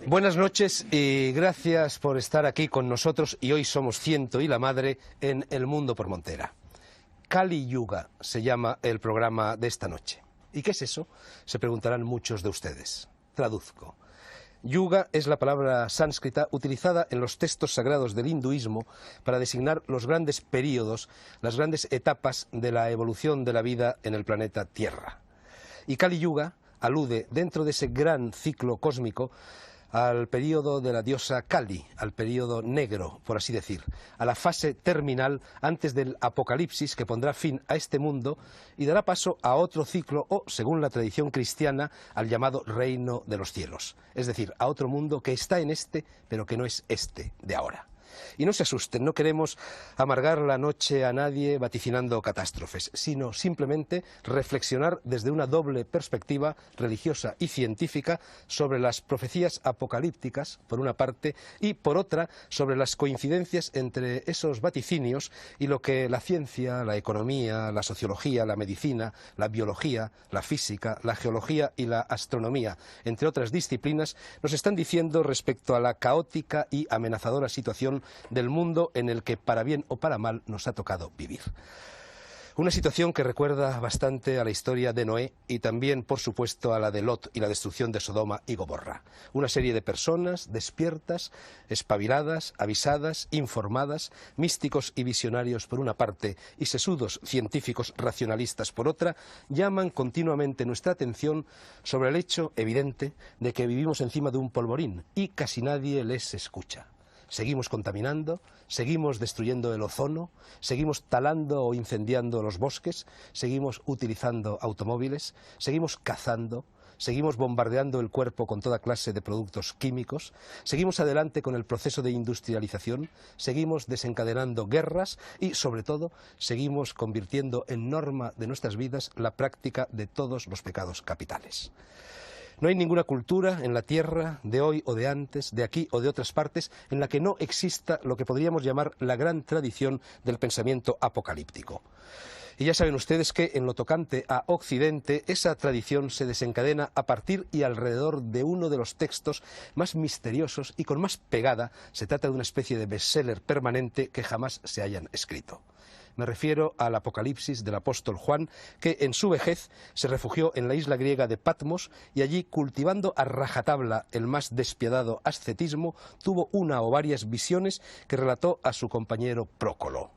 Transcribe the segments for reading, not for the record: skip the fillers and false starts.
Buenas noches y gracias por estar aquí con nosotros, y hoy somos Ciento y la Madre en El Mundo por Montera. Kali Yuga se llama el programa de esta noche. ¿Y qué es eso?, se preguntarán muchos de ustedes. Traduzco. Yuga es la palabra sánscrita utilizada en los textos sagrados del hinduismo para designar los grandes períodos, las grandes etapas de la evolución de la vida en el planeta Tierra. Y Kali Yuga alude, dentro de ese gran ciclo cósmico, al período de la diosa Kali, al período negro, por así decir, a la fase terminal antes del apocalipsis que pondrá fin a este mundo y dará paso a otro ciclo o, según la tradición cristiana, al llamado reino de los cielos, es decir, a otro mundo que está en este, pero que no es este de ahora. Y no se asusten, no queremos amargar la noche a nadie vaticinando catástrofes, sino simplemente reflexionar desde una doble perspectiva religiosa y científica sobre las profecías apocalípticas, por una parte, y por otra, sobre las coincidencias entre esos vaticinios y lo que la ciencia, la economía, la sociología, la medicina, la biología, la física, la geología y la astronomía, entre otras disciplinas, nos están diciendo respecto a la caótica y amenazadora situación del mundo en el que, para bien o para mal, nos ha tocado vivir. Una situación que recuerda bastante a la historia de Noé y también, por supuesto, a la de Lot y la destrucción de Sodoma y Gomorra. Una serie de personas despiertas, espabiladas, avisadas, informadas, místicos y visionarios por una parte y sesudos científicos racionalistas por otra, llaman continuamente nuestra atención sobre el hecho evidente de que vivimos encima de un polvorín y casi nadie les escucha. Seguimos contaminando, seguimos destruyendo el ozono, seguimos talando o incendiando los bosques, seguimos utilizando automóviles, seguimos cazando, seguimos bombardeando el cuerpo con toda clase de productos químicos, seguimos adelante con el proceso de industrialización, seguimos desencadenando guerras y, sobre todo, seguimos convirtiendo en norma de nuestras vidas la práctica de todos los pecados capitales. No hay ninguna cultura en la Tierra, de hoy o de antes, de aquí o de otras partes, en la que no exista lo que podríamos llamar la gran tradición del pensamiento apocalíptico. Y ya saben ustedes que, en lo tocante a Occidente, esa tradición se desencadena a partir y alrededor de uno de los textos más misteriosos y con más pegada. Se trata de una especie de bestseller permanente que jamás se hayan escrito. Me refiero al Apocalipsis del apóstol Juan, que en su vejez se refugió en la isla griega de Patmos y allí, cultivando a rajatabla el más despiadado ascetismo, tuvo una o varias visiones que relató a su compañero Prócolo.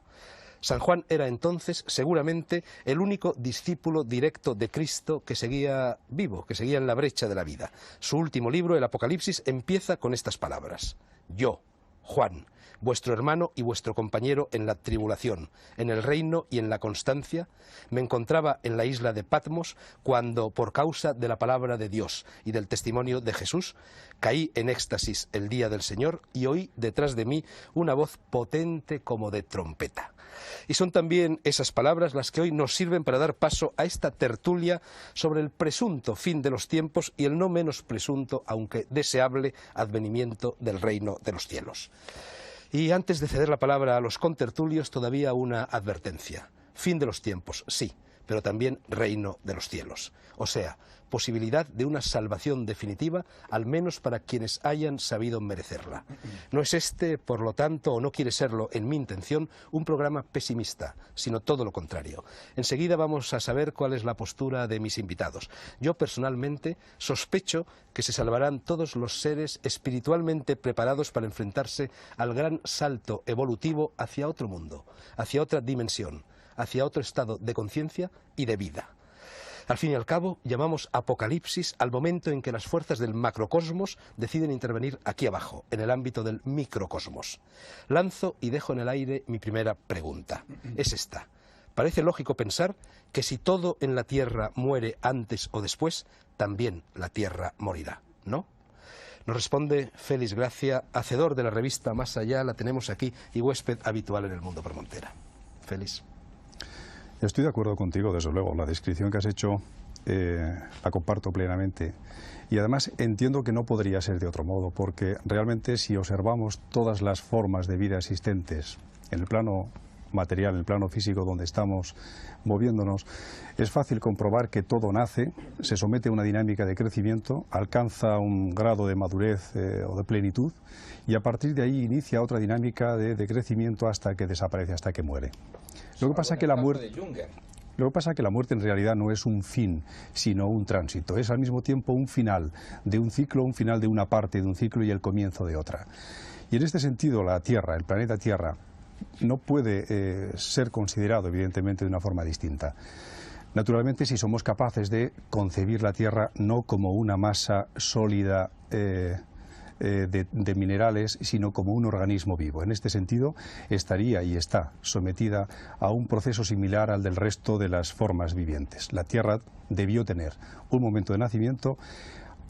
San Juan era entonces seguramente el único discípulo directo de Cristo que seguía vivo, que seguía en la brecha de la vida. Su último libro, el Apocalipsis, empieza con estas palabras: yo, Juan, vuestro hermano y vuestro compañero en la tribulación, en el reino y en la constancia, me encontraba en la isla de Patmos cuando, por causa de la palabra de Dios y del testimonio de Jesús, caí en éxtasis el día del Señor y oí detrás de mí una voz potente como de trompeta. Y son también esas palabras las que hoy nos sirven para dar paso a esta tertulia sobre el presunto fin de los tiempos y el no menos presunto, aunque deseable, advenimiento del reino de los cielos. Y antes de ceder la palabra a los contertulios, todavía una advertencia. Fin de los tiempos, sí, pero también reino de los cielos. O sea, posibilidad de una salvación definitiva, al menos para quienes hayan sabido merecerla. No es este, por lo tanto, o no quiere serlo en mi intención, un programa pesimista, sino todo lo contrario. Enseguida vamos a saber cuál es la postura de mis invitados. Yo personalmente sospecho que se salvarán todos los seres espiritualmente preparados para enfrentarse al gran salto evolutivo hacia otro mundo, hacia otra dimensión, hacia otro estado de conciencia y de vida. Al fin y al cabo, llamamos apocalipsis al momento en que las fuerzas del macrocosmos deciden intervenir aquí abajo, en el ámbito del microcosmos. Lanzo y dejo en el aire mi primera pregunta. Es esta. Parece lógico pensar que si todo en la Tierra muere antes o después, también la Tierra morirá, ¿no? Nos responde Félix Gracia, hacedor de la revista Más Allá, la tenemos aquí, y huésped habitual en El Mundo por Montera. Félix. Estoy de acuerdo contigo, desde luego. La descripción que has hecho la comparto plenamente. Y además entiendo que no podría ser de otro modo, porque realmente si observamos todas las formas de vida existentes en el plano material, en el plano físico donde estamos moviéndonos, es fácil comprobar que todo nace, se somete a una dinámica de crecimiento, alcanza un grado de madurez o de plenitud, y a partir de ahí inicia otra dinámica de crecimiento hasta que desaparece, hasta que muere. Lo que pasa es que la muerte en realidad no es un fin, sino un tránsito. Es al mismo tiempo un final de un ciclo, un final de una parte de un ciclo y el comienzo de otra. Y en este sentido la Tierra, el planeta Tierra, no puede ser considerado evidentemente de una forma distinta. Naturalmente, si somos capaces de concebir la Tierra no como una masa sólida de minerales, sino como un organismo vivo. En este sentido, estaría y está sometida a un proceso similar al del resto de las formas vivientes. La Tierra debió tener un momento de nacimiento,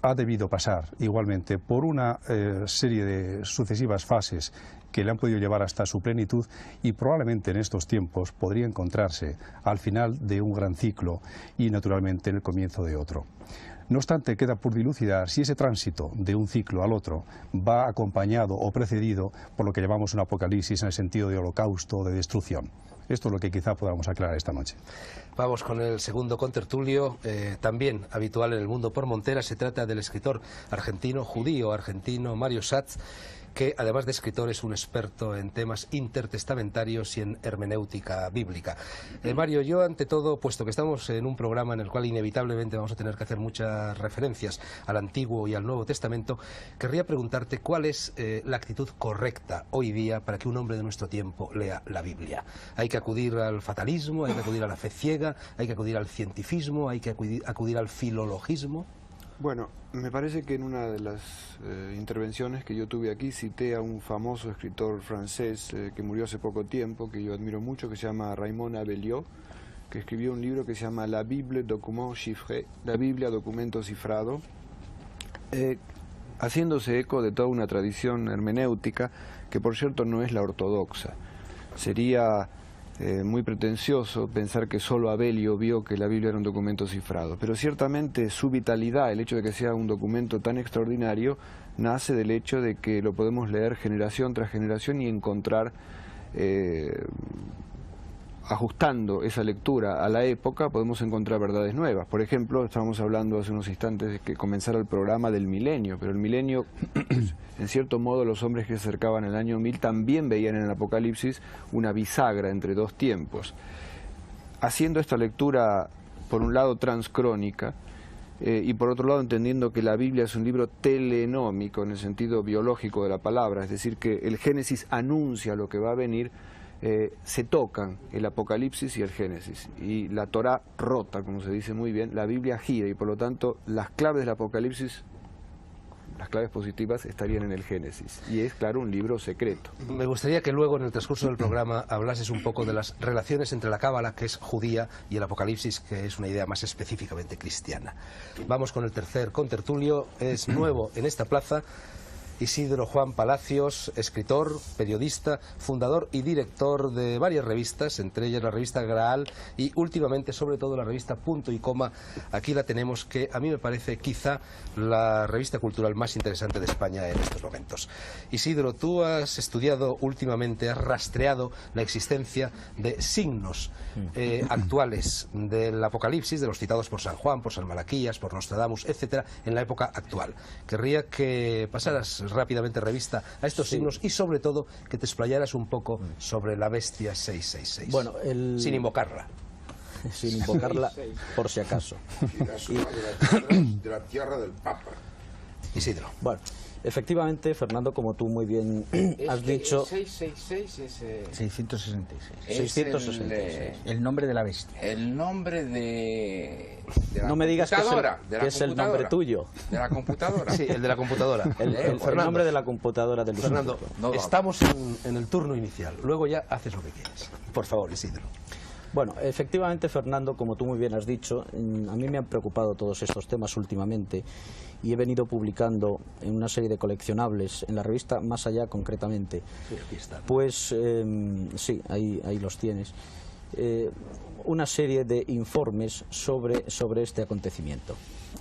ha debido pasar igualmente por una serie de sucesivas fases que le han podido llevar hasta su plenitud, y probablemente en estos tiempos podría encontrarse al final de un gran ciclo y naturalmente en el comienzo de otro. No obstante, queda por dilucidar si ese tránsito de un ciclo al otro va acompañado o precedido por lo que llamamos un apocalipsis en el sentido de holocausto o de destrucción. Esto es lo que quizá podamos aclarar esta noche. Vamos con el segundo contertulio, también habitual en el mundo por Montera. Se trata del escritor judío argentino Mario Schatz, que además de escritor es un experto en temas intertestamentarios y en hermenéutica bíblica. Mario, yo ante todo, puesto que estamos en un programa en el cual inevitablemente vamos a tener que hacer muchas referencias al Antiguo y al Nuevo Testamento, querría preguntarte cuál es la actitud correcta hoy día para que un hombre de nuestro tiempo lea la Biblia. ¿Hay que acudir al fatalismo, hay que acudir a la fe ciega, hay que acudir al cientifismo, hay que acudir al filologismo? Bueno, me parece que en una de las intervenciones que yo tuve aquí cité a un famoso escritor francés que murió hace poco tiempo, que yo admiro mucho, que se llama Raymond Abelliot, que escribió un libro que se llama La Bible Document Chiffré, la Biblia Documento Cifrado, haciéndose eco de toda una tradición hermenéutica que por cierto no es la ortodoxa. Sería muy pretencioso pensar que solo Abelio vio que la Biblia era un documento cifrado, pero ciertamente su vitalidad, el hecho de que sea un documento tan extraordinario, nace del hecho de que lo podemos leer generación tras generación y encontrar, ajustando esa lectura a la época, podemos encontrar verdades nuevas. Por ejemplo, estábamos hablando hace unos instantes de que comenzara el programa del milenio, pero el milenio, en cierto modo, los hombres que se acercaban al año 1000 también veían en el Apocalipsis una bisagra entre dos tiempos. Haciendo esta lectura, por un lado, transcrónica, y por otro lado entendiendo que la Biblia es un libro telenómico en el sentido biológico de la palabra, es decir, que el Génesis anuncia lo que va a venir, se tocan el Apocalipsis y el Génesis, y la Torá rota, como se dice muy bien, la Biblia gira, y por lo tanto las claves del Apocalipsis, las claves positivas, estarían en el Génesis, y es claro un libro secreto. Me gustaría que luego en el transcurso del programa hablases un poco de las relaciones entre la Cábala, que es judía, y el Apocalipsis, que es una idea más específicamente cristiana. Vamos con el tercer contertulio, es nuevo en esta plaza. Isidro Juan Palacios, escritor, periodista, fundador y director de varias revistas, entre ellas la revista Graal y últimamente sobre todo la revista Punto y Coma. Aquí la tenemos, que a mí me parece quizá la revista cultural más interesante de España en estos momentos. Isidro, tú has estudiado últimamente, has rastreado la existencia de signos actuales del Apocalipsis, de los citados por San Juan, por San Malaquías, por Nostradamus, etcétera, en la época actual. Querría que pasaras rápidamente revista a estos signos y sobre todo que te explayaras un poco sobre la bestia 666. Bueno, sin invocarla. Sin invocarla, por si acaso. De la tierra del Papa. Isidro. Bueno, efectivamente, Fernando, como tú muy bien has dicho... 666 es... 666. 666. El nombre de la bestia. El nombre de la no me digas que es el nombre tuyo. De la computadora. Sí, el de la computadora. El nombre de la computadora del Fernando, estamos en el turno inicial. Luego ya haces lo que quieras. Por favor, Isidro. Bueno, efectivamente, Fernando, como tú muy bien has dicho, a mí me han preocupado todos estos temas últimamente y he venido publicando en una serie de coleccionables, en la revista Más Allá concretamente. Sí, aquí está. Pues sí, ahí los tienes. Una serie de informes sobre este acontecimiento.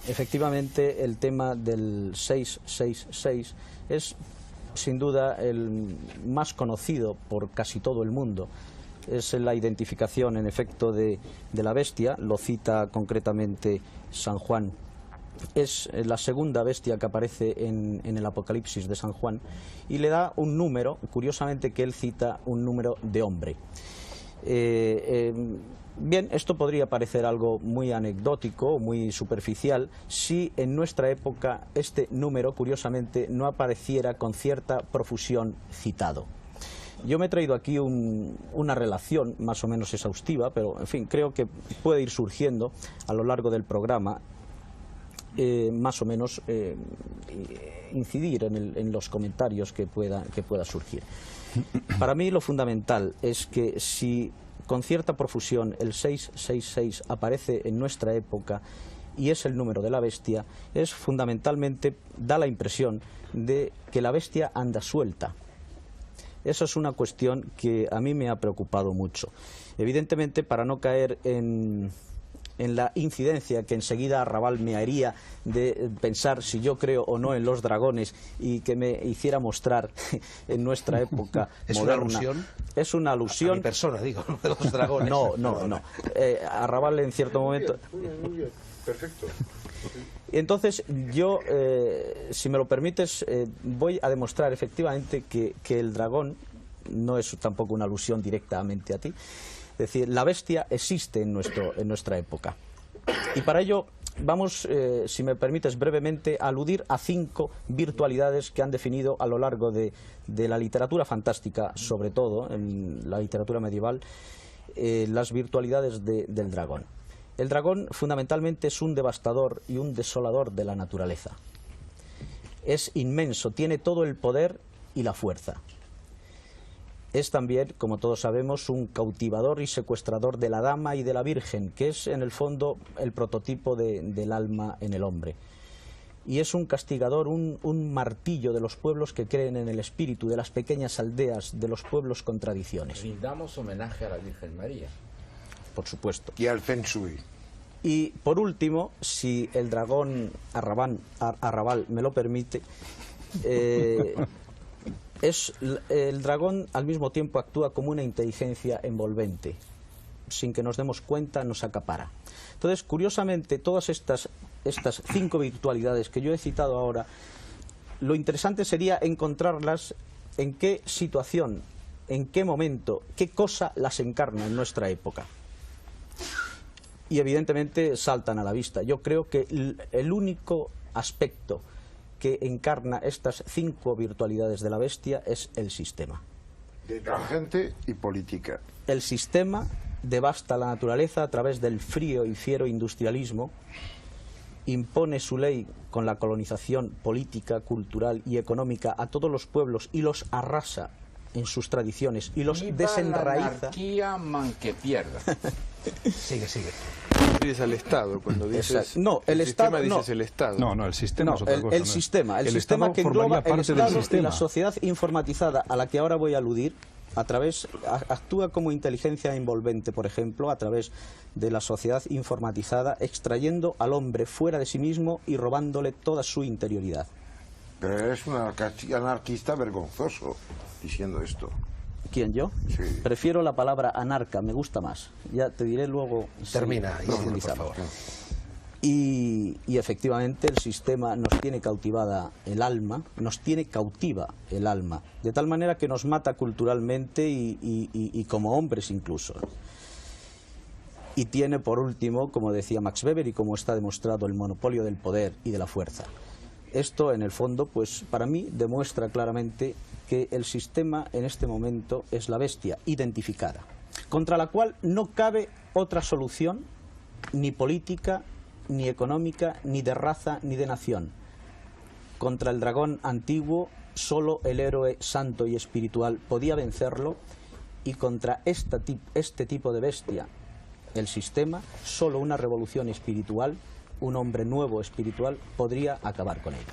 Efectivamente, el tema del 666 es sin duda el más conocido por casi todo el mundo. es la identificación en efecto de la bestia, lo cita concretamente San Juan. Es la segunda bestia que aparece en el Apocalipsis de San Juan y le da un número, curiosamente que él cita un número de hombre. Bien, esto podría parecer algo muy anecdótico, muy superficial, si en nuestra época este número, curiosamente, no apareciera con cierta profusión citado. Yo me he traído aquí una relación más o menos exhaustiva, pero en fin, creo que puede ir surgiendo a lo largo del programa, más o menos incidir en los comentarios que pueda surgir. Para mí lo fundamental es que si con cierta profusión el 666 aparece en nuestra época y es el número de la bestia, es fundamentalmente, da la impresión de que la bestia anda suelta. Eso es una cuestión que a mí me ha preocupado mucho. Evidentemente, para no caer en la incidencia que enseguida Arrabal me haría de pensar si yo creo o no en los dragones y que me hiciera mostrar en nuestra época ¿Es moderna. una alusión? Es una alusión. A mi persona, digo, de los dragones. No. Arrabal en cierto momento. Muy bien, perfecto. Entonces yo, si me lo permites, voy a demostrar efectivamente que el dragón no es tampoco una alusión directamente a ti. Es decir, la bestia existe en nuestra época. Y para ello vamos, si me permites brevemente, a aludir a 5 virtualidades que han definido a lo largo de la literatura fantástica, sobre todo en la literatura medieval, las virtualidades del dragón. El dragón fundamentalmente es un devastador y un desolador de la naturaleza. Es inmenso, tiene todo el poder y la fuerza. Es también, como todos sabemos, un cautivador y secuestrador de la dama y de la virgen, que es en el fondo el prototipo del alma en el hombre. Y es un castigador, un martillo de los pueblos que creen en el espíritu, de las pequeñas aldeas, de los pueblos con tradiciones. Rindamos homenaje a la Virgen María. Por supuesto. Y al Feng Shui. Y por último, si el dragón Arrabal me lo permite, el dragón al mismo tiempo actúa como una inteligencia envolvente. Sin que nos demos cuenta, nos acapara. Entonces, curiosamente, todas estas 5 virtualidades que yo he citado ahora, lo interesante sería encontrarlas en qué situación, en qué momento, qué cosa las encarna en nuestra época. Y evidentemente saltan a la vista. Yo creo que el único aspecto que encarna estas 5 virtualidades de la bestia es el sistema. Detergente y política. El sistema devasta la naturaleza a través del frío y fiero industrialismo, impone su ley con la colonización política, cultural y económica a todos los pueblos y los arrasa en sus tradiciones y los desenraiza. La anarquía, man que pierda. Sigue. Dices al Estado cuando dices. No, el sistema Estado, no. dices el Estado. No, el sistema es otra cosa. El sistema Estado que engloba formaría parte el del Estado y sistema. la sociedad informatizada a la que ahora voy a aludir, actúa como inteligencia envolvente, por ejemplo, a través de la sociedad informatizada, extrayendo al hombre fuera de sí mismo y robándole toda su interioridad. Pero eres un anarquista vergonzoso diciendo esto. ¿Quién, yo? Sí. Prefiero la palabra anarca, me gusta más. Ya te diré luego. Termina, si por profundizamos. favor. Y efectivamente el sistema nos tiene cautivada el alma, nos tiene cautiva el alma, de tal manera que nos mata culturalmente y como hombres incluso. Y tiene por último, como decía Max Weber y como está demostrado, el monopolio del poder y de la fuerza. Esto en el fondo, pues para mí demuestra claramente que el sistema en este momento es la bestia identificada, contra la cual no cabe otra solución, ni política, ni económica, ni de raza, ni de nación. Contra el dragón antiguo, solo el héroe santo y espiritual podía vencerlo, y contra este tipo de bestia, el sistema, solo una revolución espiritual, un hombre nuevo espiritual, podría acabar con ello.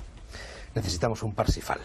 Necesitamos un Parsifal.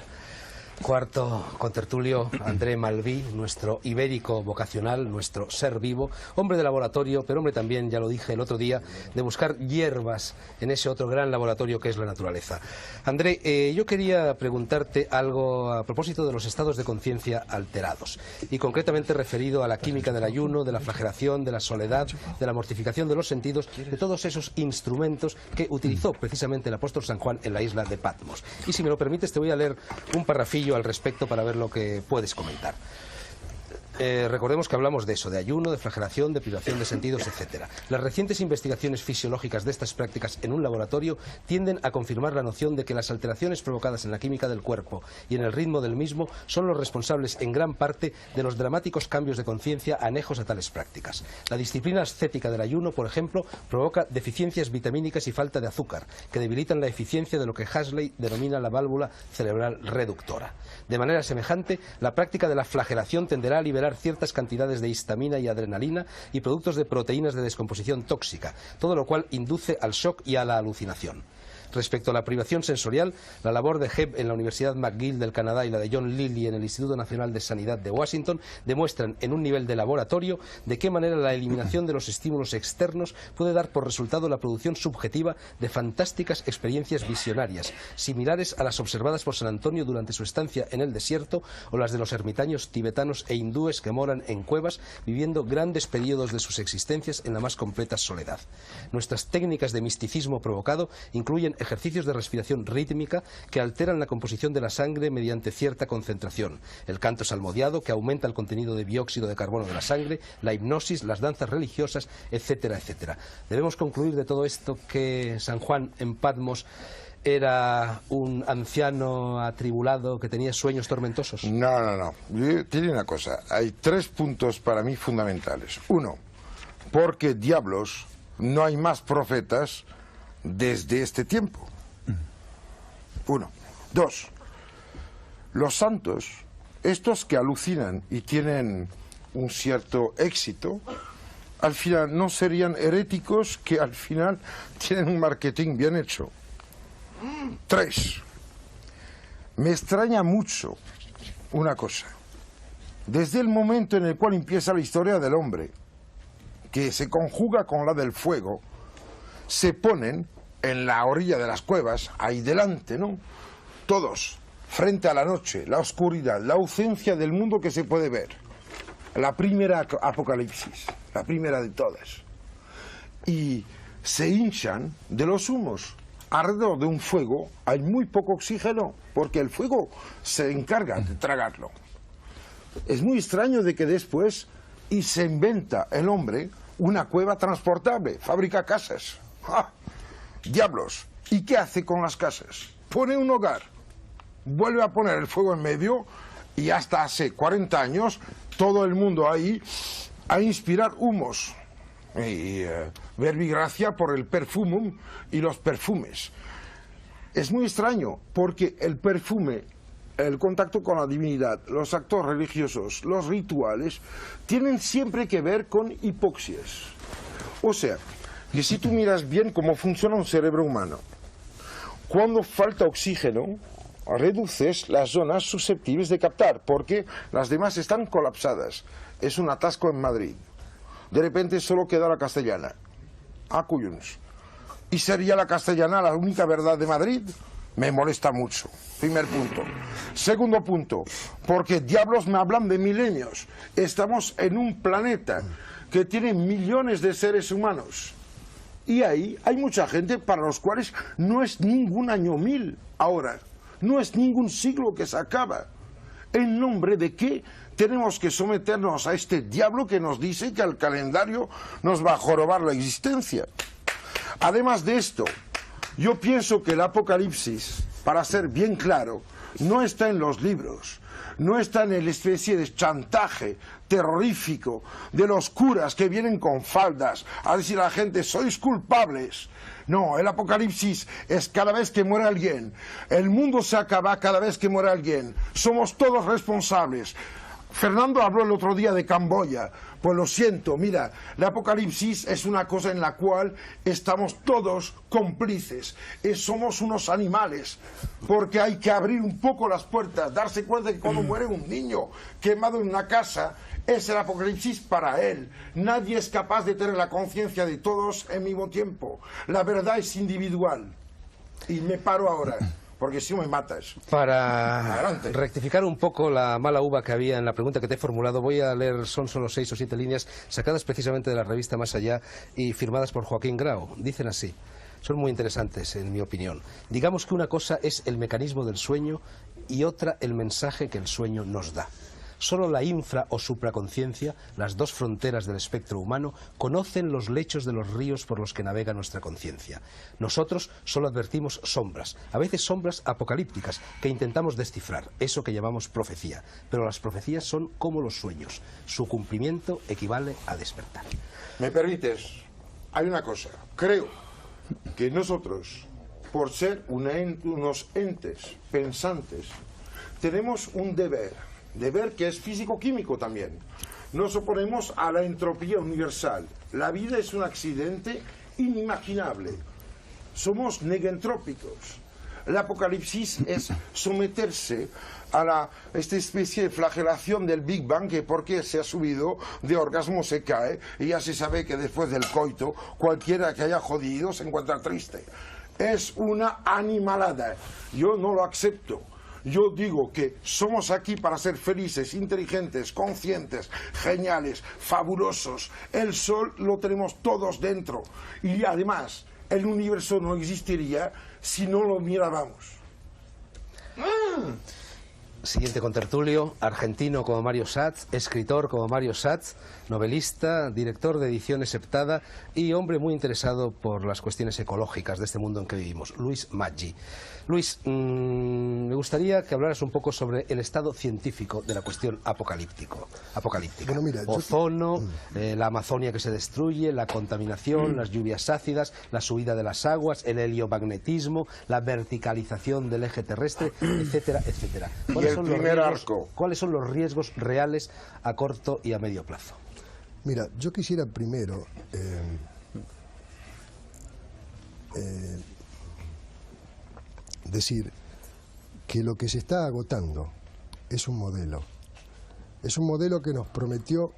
Cuarto contertulio, André Malví, nuestro ibérico vocacional, nuestro ser vivo, hombre de laboratorio, pero hombre también, ya lo dije el otro día, de buscar hierbas en ese otro gran laboratorio que es la naturaleza. André, yo quería preguntarte algo a propósito de los estados de conciencia alterados, y concretamente referido a la química del ayuno, de la flagelación, de la soledad, de la mortificación de los sentidos, de todos esos instrumentos que utilizó precisamente el apóstol San Juan en la isla de Patmos. Y si me lo permites, te voy a leer un parrafillo al respecto para ver lo que puedes comentar. Recordemos que hablamos de eso, de ayuno, de flagelación, de privación de sentidos, etcétera. Las recientes investigaciones fisiológicas de estas prácticas en un laboratorio tienden a confirmar la noción de que las alteraciones provocadas en la química del cuerpo y en el ritmo del mismo son los responsables en gran parte de los dramáticos cambios de conciencia anejos a tales prácticas. La disciplina ascética del ayuno, por ejemplo, provoca deficiencias vitamínicas y falta de azúcar, que debilitan la eficiencia de lo que Huxley denomina la válvula cerebral reductora. De manera semejante, la práctica de la flagelación tenderá a liberar ciertas cantidades de histamina y adrenalina y productos de proteínas de descomposición tóxica, todo lo cual induce al shock y a la alucinación. Respecto a la privación sensorial, la labor de Hebb en la Universidad McGill del Canadá y la de John Lilly en el Instituto Nacional de Sanidad de Washington demuestran en un nivel de laboratorio de qué manera la eliminación de los estímulos externos puede dar por resultado la producción subjetiva de fantásticas experiencias visionarias, similares a las observadas por San Antonio durante su estancia en el desierto o las de los ermitaños tibetanos e hindúes que moran en cuevas viviendo grandes periodos de sus existencias en la más completa soledad. Nuestras técnicas de misticismo provocado incluyen ejercicios de respiración rítmica que alteran la composición de la sangre mediante cierta concentración, el canto salmodiado que aumenta el contenido de dióxido de carbono de la sangre, la hipnosis, las danzas religiosas, etcétera, etcétera. Debemos concluir de todo esto que San Juan en Patmos era un anciano atribulado que tenía sueños tormentosos. No. Tiene una cosa, hay 3 puntos para mí fundamentales. 1, porque diablos no hay más profetas desde este tiempo. 1. 2. Los santos, estos que alucinan y tienen un cierto éxito, al final no serían heréticos que al final tienen un marketing bien hecho. 3. Me extraña mucho una cosa. Desde el momento en el cual empieza la historia del hombre, que se conjuga con la del fuego, se ponen en la orilla de las cuevas, ahí delante, ¿no? Todos, frente a la noche, la oscuridad, la ausencia del mundo que se puede ver. La primera apocalipsis, la primera de todas. Y se hinchan de los humos. Alrededor de un fuego hay muy poco oxígeno, porque el fuego se encarga de tragarlo. Es muy extraño de que después, y se inventa el hombre una cueva transportable, fabrica casas. ¡Ah! Diablos. ¿Y qué hace con las casas? Pone un hogar, vuelve a poner el fuego en medio y hasta hace 40 años todo el mundo ahí a inspirar humos y verbigracia por el perfumum y los perfumes. Es muy extraño porque el perfume, el contacto con la divinidad, los actos religiosos, los rituales tienen siempre que ver con hipoxias. O sea, que si tú miras bien cómo funciona un cerebro humano, cuando falta oxígeno, reduces las zonas susceptibles de captar, porque las demás están colapsadas. Es un atasco en Madrid. De repente solo queda la castellana. Acuyuns. ¿Y sería la castellana la única verdad de Madrid? Me molesta mucho. Primer punto. Segundo punto, porque diablos me hablan de milenios. Estamos en un planeta que tiene millones de seres humanos. Y ahí hay mucha gente para los cuales no es ningún año 1000 ahora, no es ningún siglo que se acaba. ¿En nombre de qué tenemos que someternos a este diablo que nos dice que el calendario nos va a jorobar la existencia? Además de esto, yo pienso que el Apocalipsis, para ser bien claro, no está en los libros, no está en la especie de chantaje terrorífico de los curas que vienen con faldas a decir a la gente, sois culpables. No, el Apocalipsis es cada vez que muere alguien. El mundo se acaba cada vez que muere alguien. Somos todos responsables. Fernando habló el otro día de Camboya. Pues lo siento, mira, la apocalipsis es una cosa en la cual estamos todos cómplices. Somos unos animales, porque hay que abrir un poco las puertas, darse cuenta que cuando muere un niño quemado en una casa, es el apocalipsis para él. Nadie es capaz de tener la conciencia de todos al mismo tiempo. La verdad es individual. Y me paro ahora, porque si no me matas. Para Adelante. rectificar un poco la mala uva que había en la pregunta que te he formulado, voy a leer, son solo 6 o 7 líneas sacadas precisamente de la revista Más Allá y firmadas por Joaquín Grau. Dicen así, son muy interesantes en mi opinión. Digamos que una cosa es el mecanismo del sueño y otra el mensaje que el sueño nos da. Solo la infra o supraconciencia, las dos fronteras del espectro humano, conocen los lechos de los ríos por los que navega nuestra conciencia. Nosotros solo advertimos sombras, a veces sombras apocalípticas, que intentamos descifrar, eso que llamamos profecía. Pero las profecías son como los sueños, su cumplimiento equivale a despertar. ¿Me permites? Hay una cosa, creo que nosotros, por ser unos entes pensantes, tenemos un deber que es físico-químico también. Nos oponemos a la entropía universal. La vida es un accidente inimaginable. Somos negentrópicos. El apocalipsis es someterse a esta especie de flagelación del Big Bang, que porque se ha subido de orgasmo se cae, y ya se sabe que después del coito cualquiera que haya jodido se encuentra triste. Es una animalada. Yo no lo acepto. Yo digo que somos aquí para ser felices, inteligentes, conscientes, geniales, fabulosos. El sol lo tenemos todos dentro. Y además, el universo no existiría si no lo miráramos. Siguiente contertulio, argentino como Mario Satz, escritor como Mario Satz, novelista, director de Ediciones Septada y hombre muy interesado por las cuestiones ecológicas de este mundo en que vivimos, Luis Maggi. Luis, me gustaría que hablaras un poco sobre el estado científico de la cuestión apocalíptica. Bueno, mira, Ozono, la Amazonia que se destruye, la contaminación, las lluvias ácidas, la subida de las aguas, el heliomagnetismo, la verticalización del eje terrestre, etcétera, etcétera. ¿Cuáles son los riesgos reales a corto y a medio plazo? Mira, yo quisiera primero decir que lo que se está agotando es un modelo. Es un modelo que nos prometió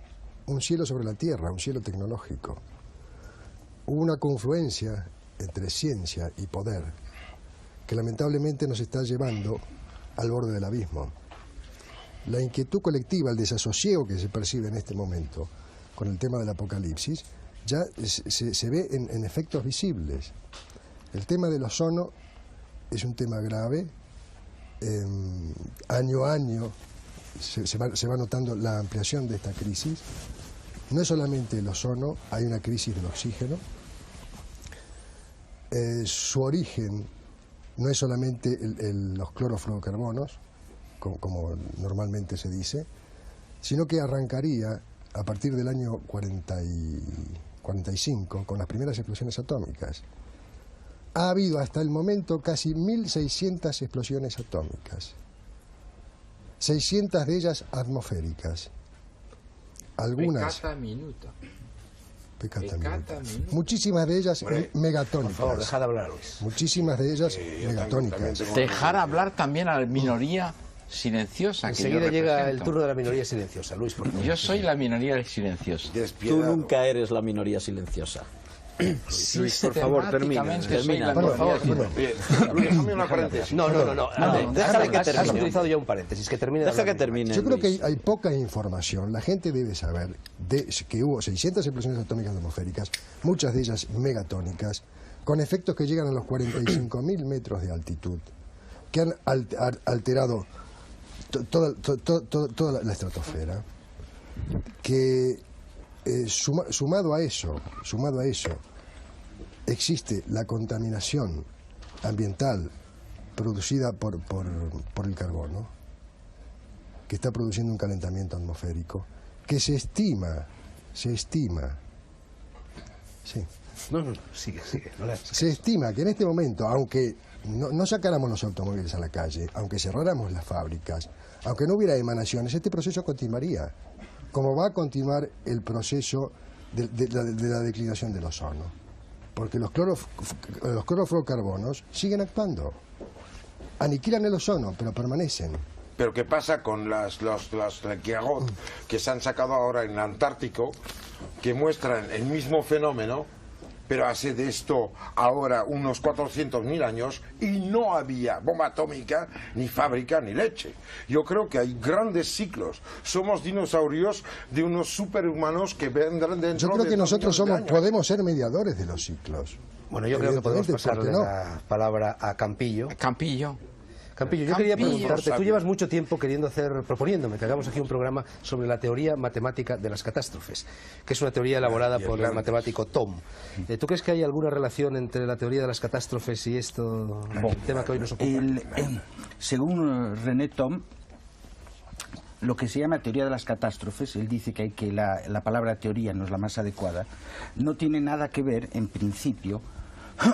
un cielo sobre la tierra, un cielo tecnológico. Hubo una confluencia entre ciencia y poder que lamentablemente nos está llevando al borde del abismo. La inquietud colectiva, el desasosiego que se percibe en este momento con el tema del apocalipsis, ya se ve en efectos visibles. El tema del ozono es un tema grave. Año a año se va notando la ampliación de esta crisis. No es solamente el ozono, hay una crisis del oxígeno. Su origen no es solamente los clorofluorocarbonos, como normalmente se dice, sino que arrancaría a partir del año 45 con las primeras explosiones atómicas. Ha habido hasta el momento casi 1.600 explosiones atómicas, 600 de ellas atmosféricas. Algunas... Peccata minuto. Muchísimas de ellas megatónicas. Por favor, dejad hablar, Luis. Muchísimas de ellas megatónicas. Dejar hablar también a la minoría silenciosa. Enseguida llega el turno de la minoría silenciosa. Luis, por favor. Yo soy la minoría silenciosa. Tú nunca eres la minoría silenciosa. Luis, por favor, termina. Por favor. Déjame una paréntesis. No. Déjale que termine. Has utilizado ya un paréntesis, que termine. Deja que termine. Yo creo que Luis. hay poca información. La gente debe saber que hubo 600 explosiones atómicas atmosféricas, muchas de ellas megatónicas, con efectos que llegan a los 45.000 metros de altitud, que han alterado toda la estratosfera, que sumado a eso, existe la contaminación ambiental producida por el carbono, que está produciendo un calentamiento atmosférico, que se estima, sí, No, sigue. Se estima que en este momento, aunque no sacáramos los automóviles a la calle, aunque cerráramos las fábricas, aunque no hubiera emanaciones, este proceso continuaría, como va a continuar el proceso de la declinación del ozono. Porque los clorofluorocarbonos siguen actuando. Aniquilan el ozono, pero permanecen. Pero ¿qué pasa con las Guerrot que se han sacado ahora en el Antártico, que muestran el mismo fenómeno, pero hace de esto ahora unos 400.000 años y no había bomba atómica, ni fábrica, ni leche? Yo creo que hay grandes ciclos. Somos dinosaurios de unos superhumanos que vendrán dentro. Yo creo de que nosotros de años. podemos ser mediadores de los ciclos. Bueno, yo creo que podemos pasarle la palabra a Campillo. Campillo. Campillo, yo quería preguntarte, tú llevas mucho tiempo proponiéndome que hagamos aquí un programa sobre la teoría matemática de las catástrofes, que es una teoría elaborada por el matemático Thom. ¿Tú crees que hay alguna relación entre la teoría de las catástrofes y esto, el tema que hoy nos ocupa? Según René Thom, lo que se llama teoría de las catástrofes, él dice que la palabra teoría no es la más adecuada, no tiene nada que ver, en principio,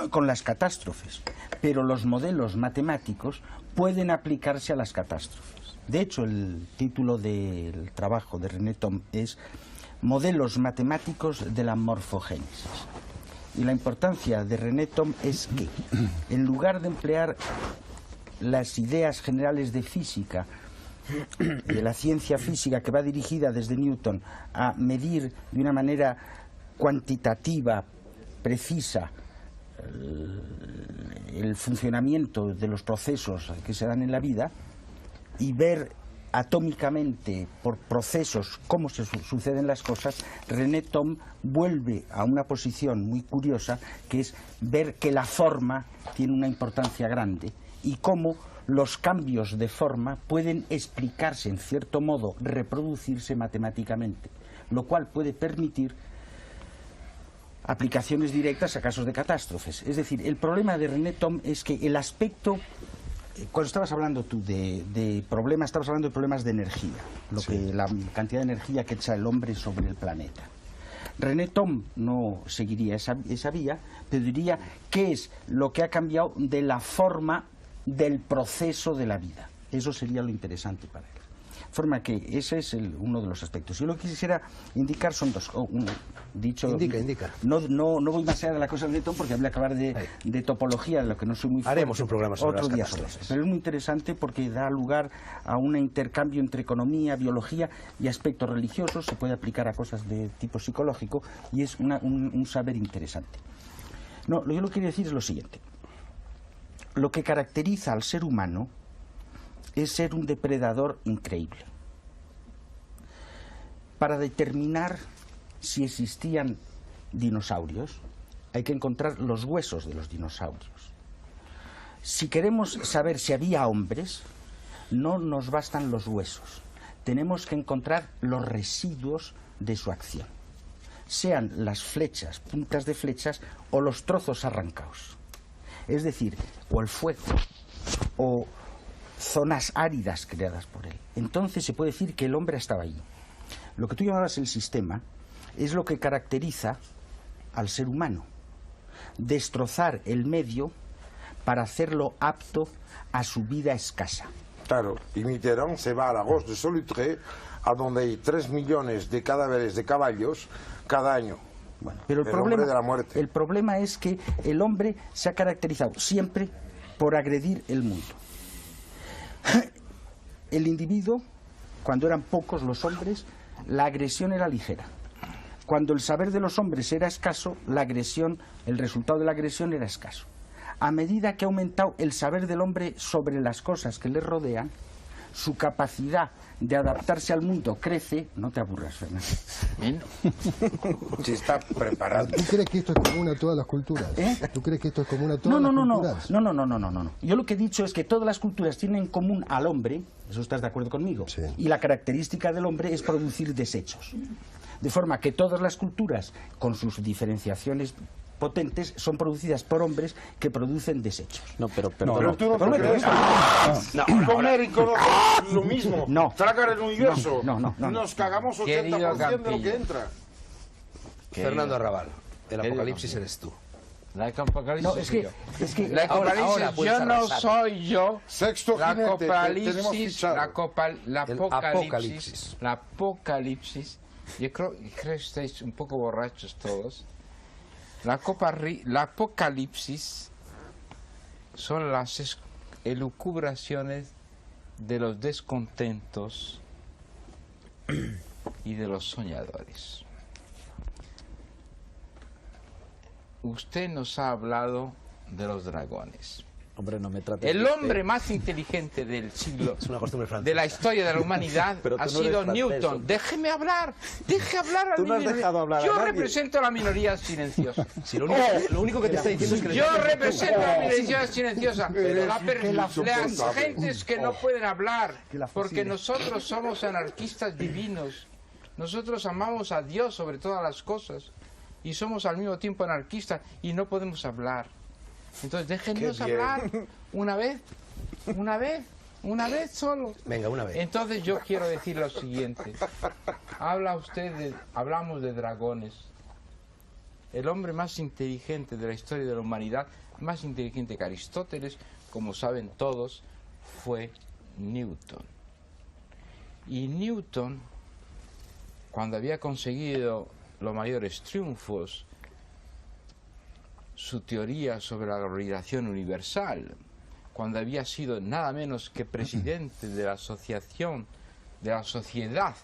con las catástrofes, pero los modelos matemáticos pueden aplicarse a las catástrofes. De hecho, el título del trabajo de René Thom es Modelos matemáticos de la morfogénesis. Y la importancia de René Thom es que, en lugar de emplear las ideas generales de física, de la ciencia física que va dirigida desde Newton a medir de una manera cuantitativa, precisa, el funcionamiento de los procesos que se dan en la vida y ver atómicamente por procesos cómo se suceden las cosas, René Thom vuelve a una posición muy curiosa, que es ver que la forma tiene una importancia grande y cómo los cambios de forma pueden explicarse, en cierto modo, reproducirse matemáticamente, lo cual puede permitir aplicaciones directas a casos de catástrofes. Es decir, el problema de René Thom es que el aspecto, cuando estabas hablando tú de problemas, estabas hablando de problemas de energía, la cantidad de energía que echa el hombre sobre el planeta. René Thom no seguiría esa vía, pero diría qué es lo que ha cambiado de la forma del proceso de la vida. Eso sería lo interesante para él. De forma que ese es uno de los aspectos. Yo lo que quisiera indicar son dos. Indica. No voy más allá de la cosa de Thom porque habría que hablar de topología, de lo que no soy muy fuerte. Haremos un programa sobre otro las día catástrofes. Pero es muy interesante porque da lugar a un intercambio entre economía, biología y aspectos religiosos. Se puede aplicar a cosas de tipo psicológico y es un saber interesante. No, yo lo que quiero decir es lo siguiente. Lo que caracteriza al ser humano es ser un depredador increíble. Para determinar si existían dinosaurios, hay que encontrar los huesos de los dinosaurios. Si queremos saber si había hombres, no nos bastan los huesos. Tenemos que encontrar los residuos de su acción, sean las flechas, puntas de flechas, o los trozos arrancados. Es decir, o el fuego, o zonas áridas creadas por él. Entonces se puede decir que el hombre estaba allí. Lo que tú llamabas el sistema es lo que caracteriza al ser humano. Destrozar el medio para hacerlo apto a su vida escasa. Claro, y Mitterrand se va a la Roche de Solutré, a donde hay 3 millones de cadáveres de caballos cada año. Bueno, pero el problema es que el hombre se ha caracterizado siempre por agredir el mundo. El individuo, cuando eran pocos los hombres, la agresión era ligera. Cuando el saber de los hombres era escaso, el resultado de la agresión era escaso. A medida que ha aumentado el saber del hombre sobre las cosas que le rodean, su capacidad de adaptarse al mundo crece. No te aburras, Fernando. Se está preparado. ¿Tú crees que esto es común a todas las culturas? ¿Tú crees que esto es común a todas las culturas? No. Yo lo que he dicho es que todas las culturas tienen en común al hombre, eso estás de acuerdo conmigo, sí. Y la característica del hombre es producir desechos. De forma que todas las culturas, con sus diferenciaciones potentes, son producidas por hombres que producen desechos. Pero tú no crees. Comer y conocer lo mismo. Tragar el universo. No. Nos cagamos 80% de lo que entra. Fernando Arrabal, el apocalipsis eres tú. La apocalipsis No, es que, la apocalipsis ahora puedes yo no arrasar. soy yo. Sexto La jinete, tenemos apocalipsis, fichado. la apocalipsis, yo creo que estáis un poco borrachos todos. La apocalipsis son las elucubraciones de los descontentos y de los soñadores. Usted nos ha hablado de los dragones. Hombre, no me trates El de hombre usted. más inteligente del siglo, Es una costumbre francesa. de la historia de la humanidad, Pero tú ha no eres sido francés, Newton. hombre. Déjeme hablar, deje hablar a Tú mi no has minoría. dejado hablar a Yo nadie. represento a la minoría silenciosa. Si lo único que te está diciendo es que... Yo represento a la minoría silenciosa. Las gentes que no pueden hablar, porque nosotros somos anarquistas divinos. Nosotros amamos a Dios sobre todas las cosas y somos al mismo tiempo anarquistas y no podemos hablar. Entonces déjennos hablar una vez solo. Venga, una vez. Entonces yo quiero decir lo siguiente. Hablamos de dragones. El hombre más inteligente de la historia de la humanidad, más inteligente que Aristóteles, como saben todos, fue Newton. Y Newton, cuando había conseguido los mayores triunfos, su teoría sobre la gravitación universal, cuando había sido nada menos que presidente de la asociación, de la Sociedad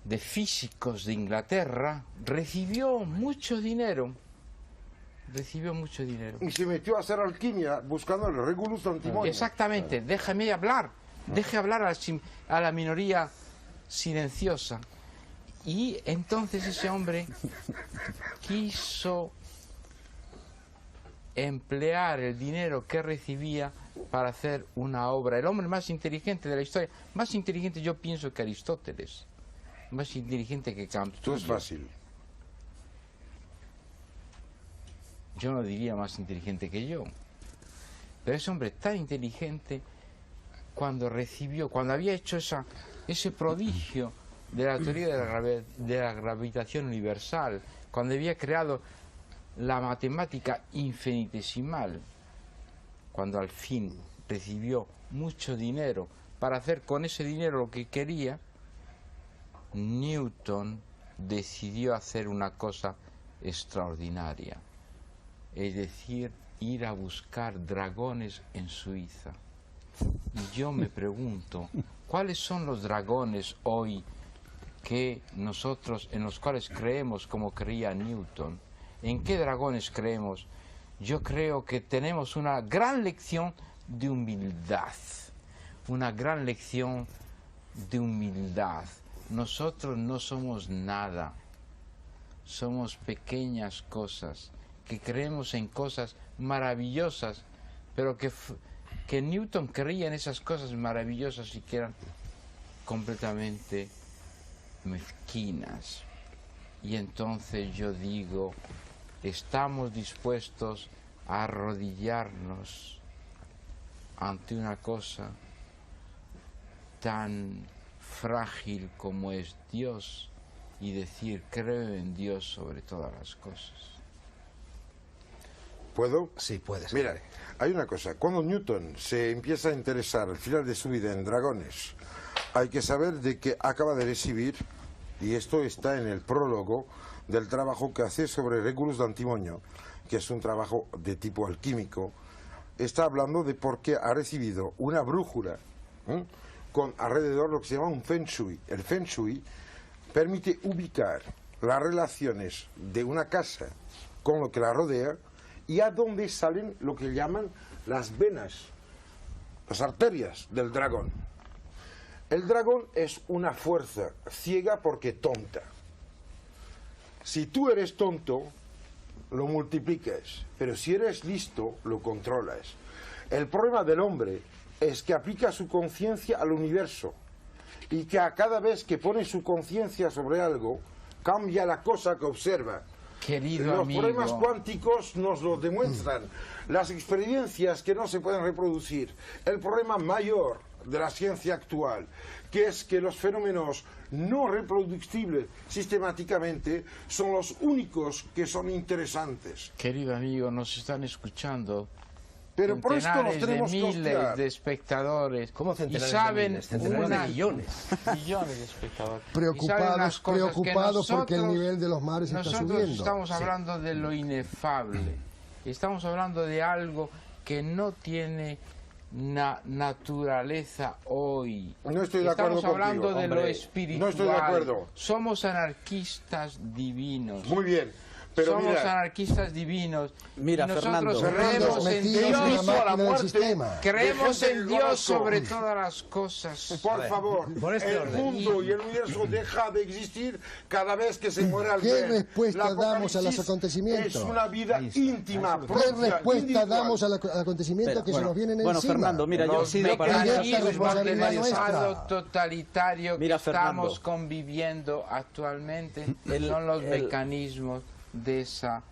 de Físicos de Inglaterra, recibió mucho dinero. Y se metió a hacer alquimia buscando el Regulus Antimonio. Exactamente, déjame hablar, deje hablar a la minoría silenciosa. Y entonces ese hombre quiso emplear el dinero que recibía para hacer una obra. El hombre más inteligente de la historia, más inteligente yo pienso que Aristóteles, más inteligente que Kant. Esto es fácil. Yo no diría más inteligente que yo. Pero ese hombre tan inteligente, cuando había hecho ese prodigio de la teoría de la gravitación universal, cuando había creado la matemática infinitesimal, cuando al fin recibió mucho dinero para hacer con ese dinero lo que quería, Newton decidió hacer una cosa extraordinaria, es decir, ir a buscar dragones en Suiza. Y yo me pregunto, ¿cuáles son los dragones hoy que nosotros, en los cuales creemos como creía Newton? ¿En qué dragones creemos? Yo creo que tenemos una gran lección de humildad, una gran lección de humildad. Nosotros no somos nada, somos pequeñas cosas, que creemos en cosas maravillosas, pero que Newton creía en esas cosas maravillosas y que eran completamente mezquinas. Y entonces yo digo, estamos dispuestos a arrodillarnos ante una cosa tan frágil como es Dios y decir, creo en Dios sobre todas las cosas. ¿Puedo? Sí, puedes. Mira, hay una cosa. Cuando Newton se empieza a interesar al final de su vida en dragones, hay que saber de que acaba de recibir, y esto está en el prólogo del trabajo que hace sobre Regulus Antimonio, que es un trabajo de tipo alquímico, está hablando de por qué ha recibido una brújula con alrededor lo que se llama un Feng Shui. El Feng Shui permite ubicar las relaciones de una casa con lo que la rodea y a dónde salen lo que llaman las venas, las arterias del dragón. El dragón es una fuerza ciega porque tonta. Si tú eres tonto, lo multiplicas, pero si eres listo, lo controlas. El problema del hombre es que aplica su conciencia al universo y que a cada vez que pone su conciencia sobre algo, cambia la cosa que observa. Querido Los amigo, problemas cuánticos nos lo demuestran. Las experiencias que no se pueden reproducir. El problema mayor de la ciencia actual, que es que los fenómenos no reproducibles sistemáticamente son los únicos que son interesantes. Querido amigo, nos están escuchando Pero por esto nos centenares de tenemos que miles hostiar. de espectadores. ¿Cómo Y centenares saben de miles? Centenares de unas- millones. millones de espectadores. Y saben Preocupados, unas cosas que preocupados porque el nosotros- nivel de los mares está nosotros subiendo. estamos hablando de lo inefable. Estamos hablando de algo que no tiene naturaleza hoy. No estoy de acuerdo Estamos hablando contigo, de hombre. lo espiritual. No estoy de acuerdo. Somos anarquistas divinos. Muy bien, pero Somos mira, anarquistas divinos. Mira, y nosotros Fernando. creemos en Metidos en la Dios. máquina del muerte. sistema. Creemos de gente en que Dios conozco. sobre todas las cosas. por favor, por este el orden. mundo y el universo deja de existir cada vez que se muere alguien. ¿Qué respuesta La damos a los Apocalipsis acontecimientos? Es una vida íntima, ¿Qué propia, respuesta individual. damos al acontecimiento que se nos vienen bueno, encima? Fernando, mira, yo Los Isidro, para Directa mecanismos del responsabilidad Estado nuestra. totalitario Mira, que estamos Fernando. conviviendo actualmente El- son los el- mecanismos de esa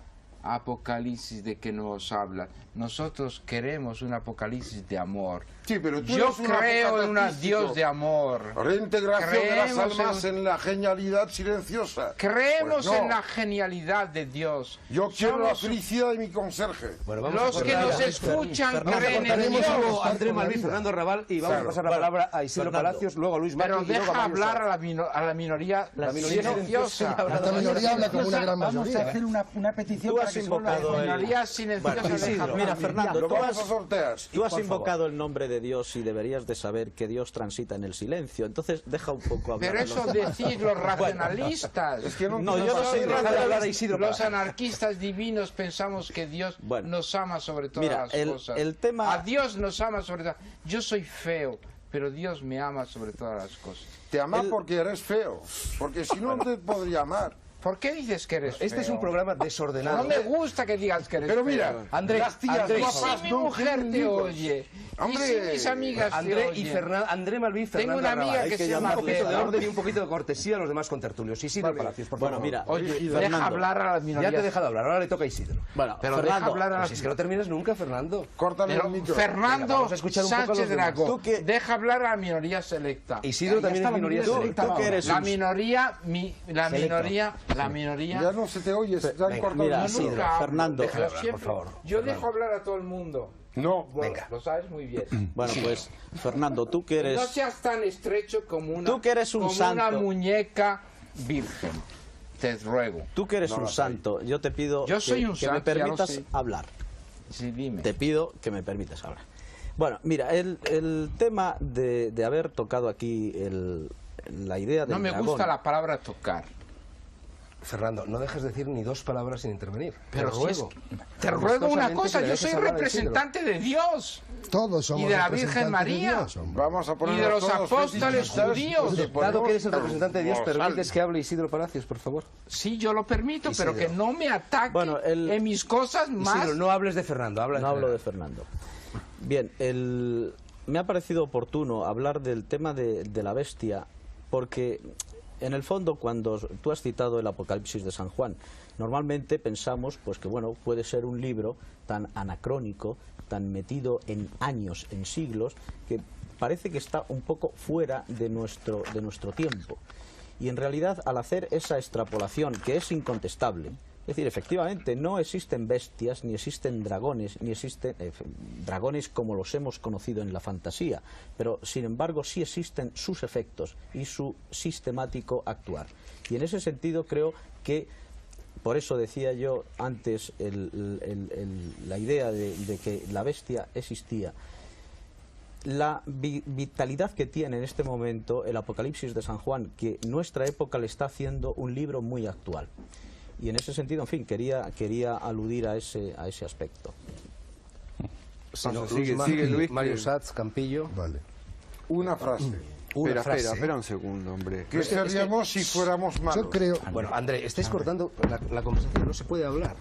apocalipsis de que nos habla. Nosotros queremos un apocalipsis de amor. Sí, pero tú Yo eres un creo en un apocalíptico. Dios de amor. Reintegración de las Creemos almas en- en la genialidad silenciosa. Creemos Pues no. en la genialidad de Dios. Yo quiero la Somos- felicidad de mi conserje. Bueno, vamos a Los que cortar nos a- escuchan Vamos a creen cortar en el Dios. diálogo a André Por la Malví, vida. Fernando Raval, y vamos a Claro. pasar la palabra a Isidro Fernando. Palacios, luego a Luis Pero Maki y luego deja a Mario hablar Sanz. a la minoría silenciosa. Esta minoría habla como una gran Vamos a mayoría. hacer una petición Tú para has que se vuelva a invocado decir. el- Minoría silenciosa. Bueno, deja Isidro, hablar. mira, Fernando, Lo tú vamos has, a sortear. tú has Por favor. invocado el nombre de Dios y deberías de saber que Dios transita en el silencio. Entonces, deja un poco hablar. Pero a los eso demás. decís los racionalistas. Es que no No, yo no soy Deja de hablar a Isidro Los Palacios. anarquistas divinos pensamos que Dios Bueno. nos ama sobre todas Mira, las el- cosas. el tema- A Dios nos ama sobre todas. Yo soy feo, pero Dios me ama sobre todas las cosas. Te ama El- porque eres feo. Porque si no, no te podría amar. ¿Por qué dices que eres feo? Este es un programa desordenado. No me gusta que digas que eres Pero feo. mira, André, las tías André, guapas Si mi no mujer tienen te libros. oye, Hombre, y si mis amigas te André y oyen. Fernando, André Malví y Fernando una amiga Arrabal. que se un llama poquito de Bea. orden y un poquito de cortesía a los demás contertulios. Isidro Palacios, por Bueno, favor. mira, Oye, Fernando. deja hablar a las Ya minorías. te he dejado hablar, ahora le toca a Isidro. Bueno, Pero deja Fernando, hablar a Pero las si es que no terminas nunca, Fernando. Córtale Pero el micro. Fernando Venga, vamos a escuchar un poco a los Sánchez demás. Dragó, Tú que- deja hablar a la minoría selecta. Isidro también es minoría selecta. tú que eres La un- minoría, la Ya minoría. no se te oye, se te han Venga, cortado mira, el micro. Isidro, Nunca hablo, Fernando. yo Déjale hablar, siempre- por favor. Yo dejo hablar a todo el mundo. No, Bueno, Venga. lo sabes muy bien. Bueno, pues, Fernando, tú que eres... No seas tan estrecho como una, Tú que eres un como santo. una muñeca virgen. Te ruego. Tú que eres un santo, yo te pido Yo soy un que me santo, ya lo permitas sé. hablar. Sí, dime. Te pido que me permitas hablar. Bueno, mira, el tema de haber tocado aquí la idea del No me dragón, gusta la palabra tocar. Fernando, no dejes de decir ni dos palabras sin intervenir. Pero te si ruego. te ruego una Amistosamente cosa, que le yo dejes soy hablar a Isidro. representante de Dios. Todos somos Y de la Virgen representantes María. de Dios, hombre. vamos a poner Y de los apóstoles judíos. Dado que eres el representante de Dios, Los ¿permites que hable Isidro Palacios, por favor? Sí, yo lo permito, Isidro. pero que no me ataque Bueno, en mis cosas más. Isidro, no hables de Fernando, habla en No hablo de general. Fernando. Bien, me ha parecido oportuno hablar del tema de la bestia, porque en el fondo cuando tú has citado el Apocalipsis de San Juan, normalmente pensamos pues que bueno, puede ser un libro tan anacrónico, tan metido en años, en siglos, que parece que está un poco fuera de nuestro tiempo. Y en realidad, al hacer esa extrapolación, que es incontestable, es decir, efectivamente, no existen bestias, ni existen dragones, ni existen dragones como los hemos conocido en la fantasía, pero sin embargo sí existen sus efectos y su sistemático actuar. Y en ese sentido creo que, por eso decía yo antes la idea de que la bestia existía, la vitalidad que tiene en este momento el Apocalipsis de San Juan, que nuestra época le está haciendo un libro muy actual. Y en ese sentido, en fin, quería aludir a ese aspecto. Si no, Sigue, Luis sigue, Maki, Luis, Mario que- Sanz, Campillo. Vale. Una frase. Una frase. Espera un segundo, hombre. ¿Qué seríamos si fuéramos malos? Yo creo, Bueno, André, estáis cortando la conversación, no se puede hablar.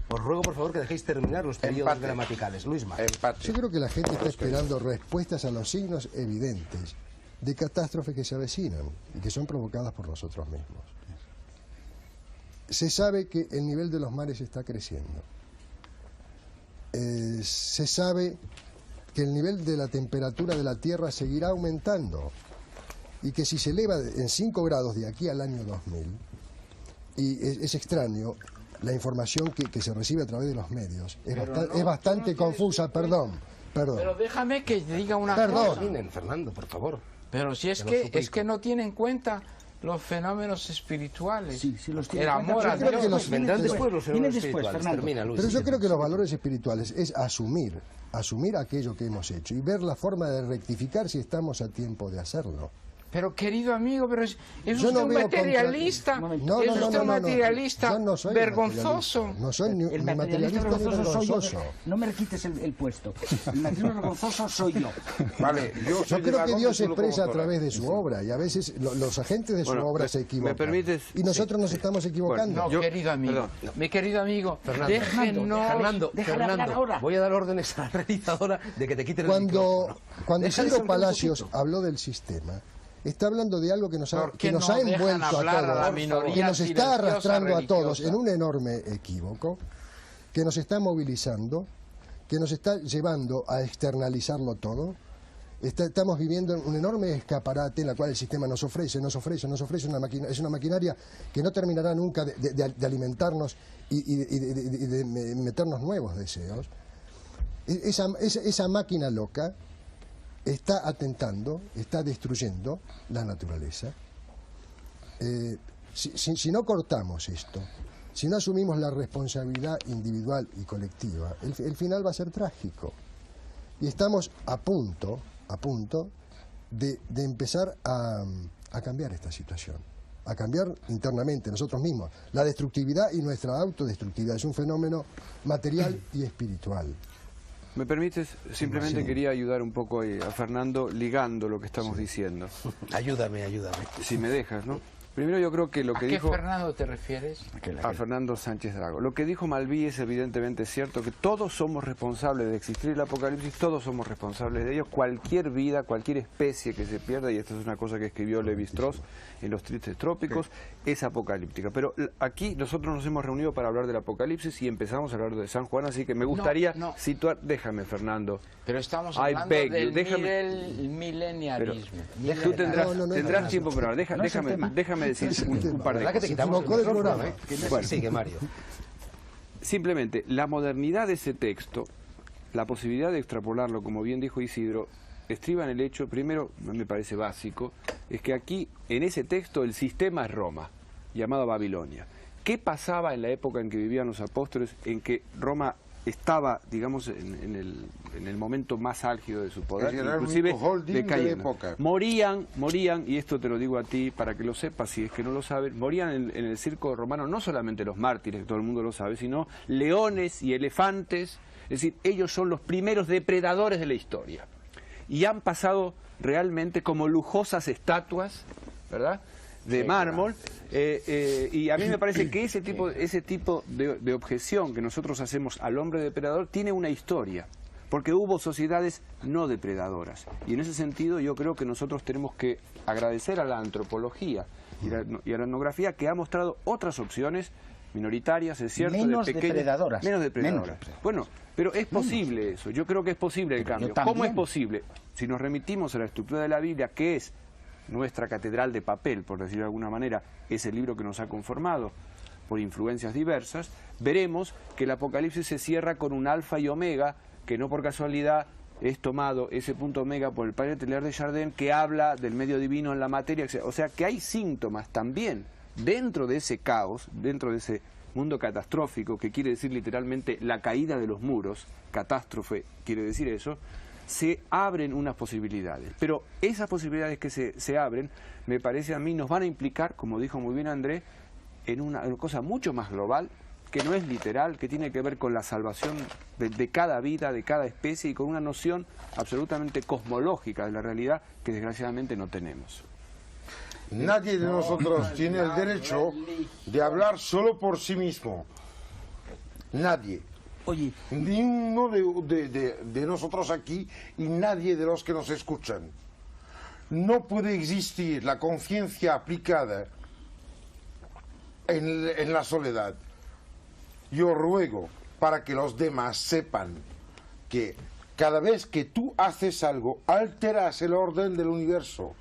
Os ruego, por favor, que dejéis terminar los periodos Empate. gramaticales. Luis Maki. Empate. yo creo que la gente está esperando respuestas a los signos evidentes de catástrofes que se avecinan y que son provocadas por nosotros mismos. Se sabe que el nivel de los mares está creciendo. Se sabe que el nivel de la temperatura de la Tierra seguirá aumentando y que si se eleva en 5 grados de aquí al año 2000, y es extraño la información que se recibe a través de los medios, es bastante confusa, perdón. Pero déjame que diga una cosa. Fernando, por favor. Pero si es que no tiene en cuenta los fenómenos espirituales. Sí, los tiene el en cuenta. amor a Yo creo que Dios. Vendrán después los fenómenos Viene después, espirituales. Fernando. Termina, Luis. Pero yo creo que los valores espirituales es asumir aquello que hemos hecho y ver la forma de rectificar si estamos a tiempo de hacerlo. Pero querido amigo, pero es Yo usted no un veo materialista, No, es usted un materialista Yo no soy vergonzoso. materialista. No soy ni El materialista ni vergonzoso soy yo. vergonzoso. No me quites el puesto. El materialista vergonzoso soy yo. Vale, yo Creo que Dios se expresa a través de su obra y a veces los agentes de su Bueno, obra se equivocan. ¿me permites? Y nosotros nos estamos equivocando. No, querido amigo, mi querido amigo, déjenos... déjale hablar ahora. Voy a dar órdenes a la realizadora de que te quiten el micrófono. Cuando Déjale Isidro un Palacios poquito. habló del sistema, está hablando de algo que nos ha ¿Por qué envuelto no a dejan hablar a la todos, minoría que nos está silenciosa arrastrando a todos religiosa? en un enorme equívoco, que nos está movilizando, que nos está llevando a externalizarlo todo. Estamos viviendo un enorme escaparate en la cual el sistema nos ofrece es una maquinaria que no terminará nunca de alimentarnos y de meternos nuevos deseos. Esa máquina loca está atentando, está destruyendo la naturaleza. Si no cortamos esto, si no asumimos la responsabilidad individual y colectiva, el final va a ser trágico. Y estamos a punto de empezar a cambiar esta situación, a cambiar internamente nosotros mismos. La destructividad y nuestra autodestructividad es un fenómeno material y espiritual. ¿Me permites? Simplemente Sí. quería ayudar un poco a Fernando ligando lo que estamos diciendo. Ayúdame. Si me dejas, ¿no? Primero yo creo que lo ¿A que qué dijo... Fernando te refieres? A Fernando Sánchez Drago. Lo que dijo Malví es evidentemente cierto, que todos somos responsables de existir el apocalipsis, todos somos responsables de ello. Cualquier vida, cualquier especie que se pierda, y esto es una cosa que escribió Levi-Strauss en Los Tristes Trópicos, es apocalíptica. Pero aquí nosotros nos hemos reunido para hablar del apocalipsis y empezamos a hablar de San Juan, así que me gustaría situar... Déjame, Fernando. Pero estamos I hablando beg you, del déjame- mileniarismo. Tú tendrás, No, tendrás tiempo para hablar. déjame decir un par de ¿Verdad que te cosas. quitamos equivocó del el micrófono, programa. Bueno. Sigue, Mario. Simplemente, la modernidad de ese texto, la posibilidad de extrapolarlo, como bien dijo Isidro, estriba en el hecho, primero, me parece básico, es que aquí, en ese texto, el sistema es Roma, llamado Babilonia. ¿Qué pasaba en la época en que vivían los apóstoles, en que Roma estaba, digamos, en el momento más álgido de su poder, Es decir, era el inclusive único holding de la decayendo? época. Morían, y esto te lo digo a ti para que lo sepas, si es que no lo sabes, morían en el circo romano no solamente los mártires, que todo el mundo lo sabe, sino leones y elefantes. Es decir, ellos son los primeros depredadores de la historia. Y han pasado realmente como lujosas estatuas, ¿verdad?, de mármol, y a mí me parece que ese tipo de objeción que nosotros hacemos al hombre depredador tiene una historia, porque hubo sociedades no depredadoras, y en ese sentido yo creo que nosotros tenemos que agradecer a la antropología y a la etnografía que ha mostrado otras opciones minoritarias, es cierto, Menos de pequeñas, depredadoras. menos depredadoras. Menos. Bueno, pero es posible eso, yo creo que es posible el cambio. también. ¿Cómo es posible? Si nos remitimos a la estructura de la Biblia, que es nuestra catedral de papel, por decirlo de alguna manera, es el libro que nos ha conformado por influencias diversas, veremos que el Apocalipsis se cierra con un alfa y omega, que no por casualidad es tomado ese punto omega por el padre Teilhard de Chardin, que habla del medio divino en la materia, etc. O sea que hay síntomas también dentro de ese caos, dentro de ese mundo catastrófico, que quiere decir literalmente la caída de los muros, catástrofe quiere decir eso, se abren unas posibilidades. Pero esas posibilidades que se abren, me parece a mí, nos van a implicar, como dijo muy bien Andrés, en una cosa mucho más global, que no es literal, que tiene que ver con la salvación de cada vida, de cada especie, y con una noción absolutamente cosmológica de la realidad que desgraciadamente no tenemos. Nadie de nosotros tiene el derecho de hablar solo por sí mismo. Nadie. Oye, Ni uno de nosotros aquí y nadie de los que nos escuchan. No puede existir la conciencia aplicada en la soledad. Yo ruego para que los demás sepan que Cada vez que tú haces algo, alteras el orden del universo.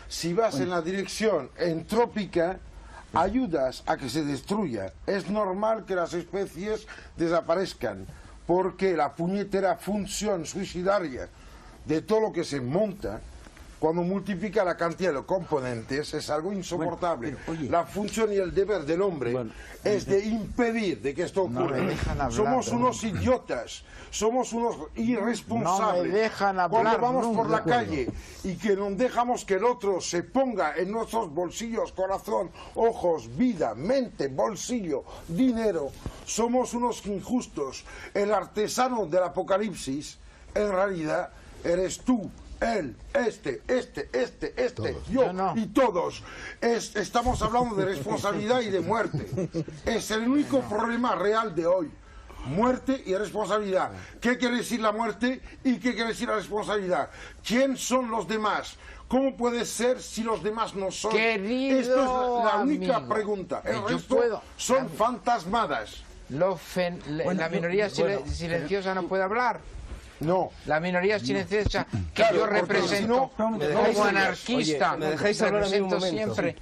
Si vas en la dirección entrópica, ayudas a que se destruya. Es normal que las especies desaparezcan, porque la puñetera función suicidaria de todo lo que se monta, cuando multiplica la cantidad de componentes, es algo insoportable. La función y el deber del hombre es de impedir de que esto ocurra. Somos unos idiotas, somos unos irresponsables. No me dejan hablar cuando vamos nunca. por la calle y que no dejamos que el otro se ponga en nuestros bolsillos, corazón, ojos, vida, mente, bolsillo, dinero, somos unos injustos. El artesano del apocalipsis, en realidad, eres tú. Él, todos. Yo no. Y todos. Estamos hablando de responsabilidad y de muerte. Es el único problema real de hoy. Muerte y responsabilidad. ¿Qué quiere decir la muerte y qué quiere decir la responsabilidad? ¿Quién son los demás? ¿Cómo puede ser si los demás no son? Querido Esto es la única amigo, pregunta. El resto son fantasmadas. La minoría silenciosa no puede hablar. No. La minoría silenciosa que claro, yo represento como anarquista, me dejáis hablar a mí un momento. Siempre.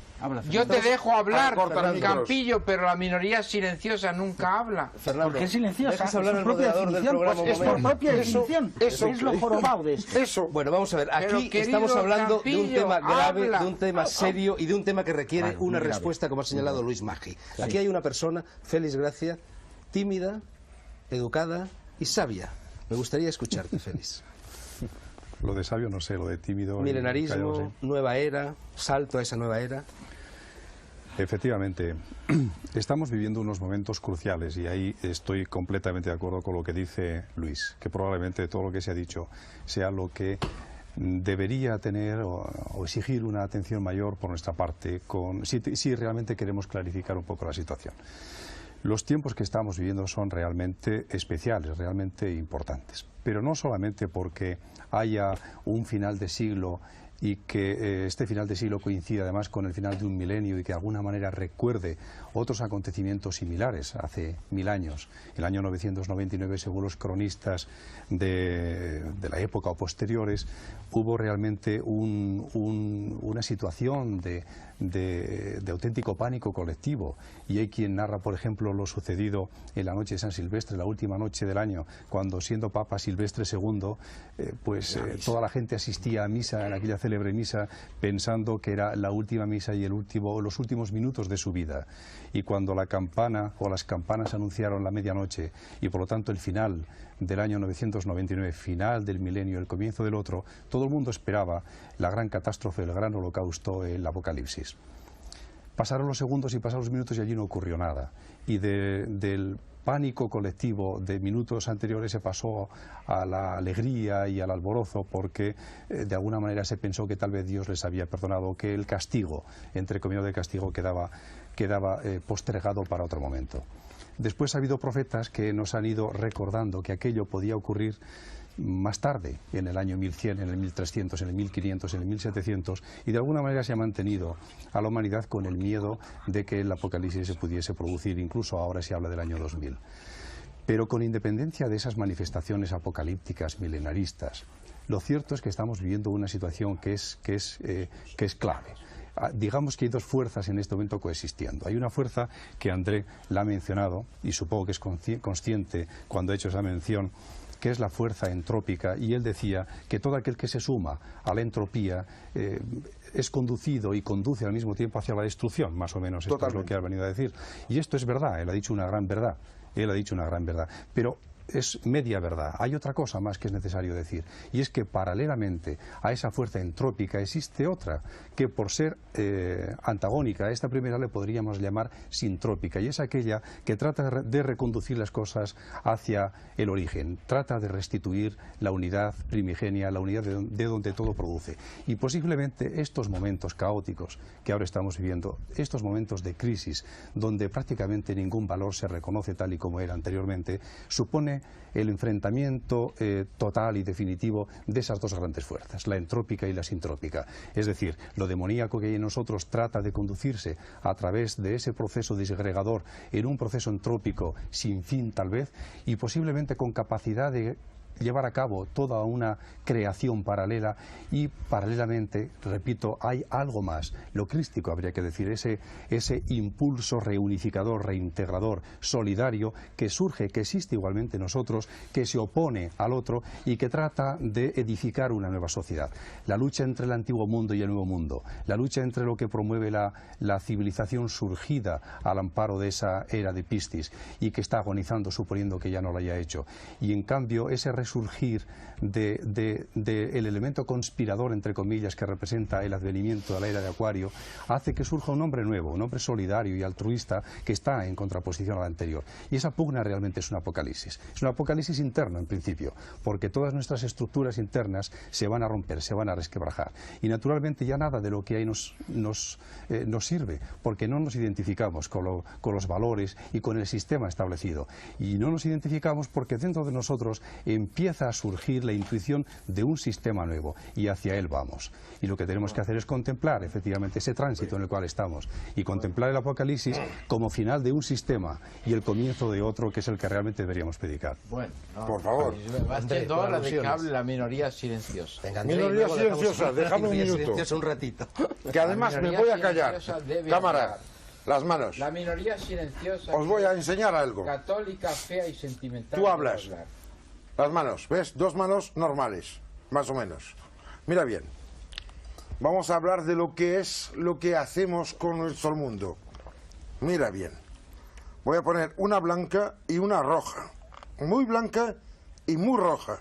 Yo te dejo hablar, Campillo, pero la minoría silenciosa nunca habla. ¿Por qué silenciosa? Dejas hablar al moderador del programa. Es por propia definición. Eso es lo jorobado de esto. Eso. Bueno, vamos a ver. Aquí estamos hablando de un tema grave, de un tema serio y de un tema que requiere una respuesta, como ha señalado Luis Maggi. Aquí hay una persona, Félix Gracia, tímida, educada y sabia. Me gustaría escucharte, Félix. Lo de sabio no sé, lo de tímido... Milenarismo, nueva era, salto a esa nueva era. Efectivamente, estamos viviendo unos momentos cruciales y ahí estoy completamente de acuerdo con lo que dice Luis, que probablemente todo lo que se ha dicho sea lo que debería tener o exigir una atención mayor por nuestra parte si realmente queremos clarificar un poco la situación. Los tiempos que estamos viviendo son realmente especiales, realmente importantes, pero no solamente porque haya un final de siglo y que este final de siglo coincida además con el final de un milenio y que de alguna manera recuerde otros acontecimientos similares hace 1000 años. El año 999, según los cronistas de la época o posteriores, hubo realmente una situación de auténtico pánico colectivo, y hay quien narra, por ejemplo, lo sucedido en la noche de San Silvestre, la última noche del año, cuando siendo Papa Silvestre II, toda la gente asistía a misa, en aquella célebre misa, pensando que era la última misa y los últimos minutos de su vida, y cuando la campana o las campanas anunciaron la medianoche y por lo tanto el final del año 999, final del milenio, el comienzo del otro, todo el mundo esperaba la gran catástrofe, el gran holocausto, el apocalipsis. Pasaron los segundos y pasaron los minutos y allí no ocurrió nada, y del pánico colectivo de minutos anteriores se pasó a la alegría y al alborozo, porque de alguna manera se pensó que tal vez Dios les había perdonado, que el castigo, entre comillas de castigo, quedaba postergado para otro momento. Después ha habido profetas que nos han ido recordando que aquello podía ocurrir más tarde, en el año 1100, en el 1300, en el 1500, en el 1700, y de alguna manera se ha mantenido a la humanidad con el miedo de que el apocalipsis se pudiese producir, incluso ahora se habla del año 2000. Pero con independencia de esas manifestaciones apocalípticas milenaristas, lo cierto es que estamos viviendo una situación que es clave. Digamos que hay dos fuerzas en este momento coexistiendo. Hay una fuerza que André la ha mencionado, y supongo que es consciente cuando ha hecho esa mención, que es la fuerza entrópica, y él decía que todo aquel que se suma a la entropía es conducido y conduce al mismo tiempo hacia la destrucción, más o menos. Esto es lo que ha venido a decir. Y esto es verdad, él ha dicho una gran verdad, pero es media verdad. Hay otra cosa más que es necesario decir, y es que paralelamente a esa fuerza entrópica existe otra, que por ser antagónica a esta primera le podríamos llamar sintrópica, y es aquella que trata de reconducir las cosas hacia el origen, trata de restituir la unidad primigenia, la unidad de donde todo produce. Y posiblemente estos momentos caóticos que ahora estamos viviendo, estos momentos de crisis, donde prácticamente ningún valor se reconoce tal y como era anteriormente, supone el enfrentamiento total y definitivo de esas dos grandes fuerzas, la entrópica y la sintrópica. Es decir, lo demoníaco que hay en nosotros trata de conducirse a través de ese proceso disgregador en un proceso entrópico sin fin tal vez, y posiblemente con capacidad de llevar a cabo toda una creación paralela y paralelamente, repito, hay algo más, lo crístico habría que decir, ese impulso reunificador, reintegrador, solidario que surge, que existe igualmente en nosotros, que se opone al otro y que trata de edificar una nueva sociedad. La lucha entre el antiguo mundo y el nuevo mundo, la lucha entre lo que promueve la civilización surgida al amparo de esa era de Piscis y que está agonizando suponiendo que ya no lo haya hecho, y en cambio ese resurgir del elemento conspirador, entre comillas, que representa el advenimiento de la era de Acuario, hace que surja un hombre nuevo, un hombre solidario y altruista que está en contraposición al anterior. Y esa pugna realmente es un apocalipsis. Es un apocalipsis interno, en principio, porque todas nuestras estructuras internas se van a romper, se van a resquebrajar. Y naturalmente ya nada de lo que hay nos sirve, porque no nos identificamos con los valores y con el sistema establecido. Y no nos identificamos porque dentro de nosotros empieza a surgir la intuición de un sistema nuevo y hacia él vamos. Y lo que tenemos que hacer es contemplar efectivamente ese tránsito en el cual estamos y contemplar el apocalipsis como final de un sistema y el comienzo de otro, que es el que realmente deberíamos predicar. Bueno, no, por favor. Va siendo hora de que hable la minoría silenciosa. Venga, André, Minoría luego silenciosa, déjame un minuto. Silenciosa un ratito. Que además me voy a callar. Cámara, hablar. las manos. La minoría silenciosa. Os voy a enseñar algo. Católica, fea y sentimental. Tú hablas. Las manos, ¿ves? Dos manos normales, más o menos. Mira bien. Vamos a hablar de lo que es lo que hacemos con nuestro mundo. Mira bien. Voy a poner una blanca y una roja. Muy blanca y muy roja.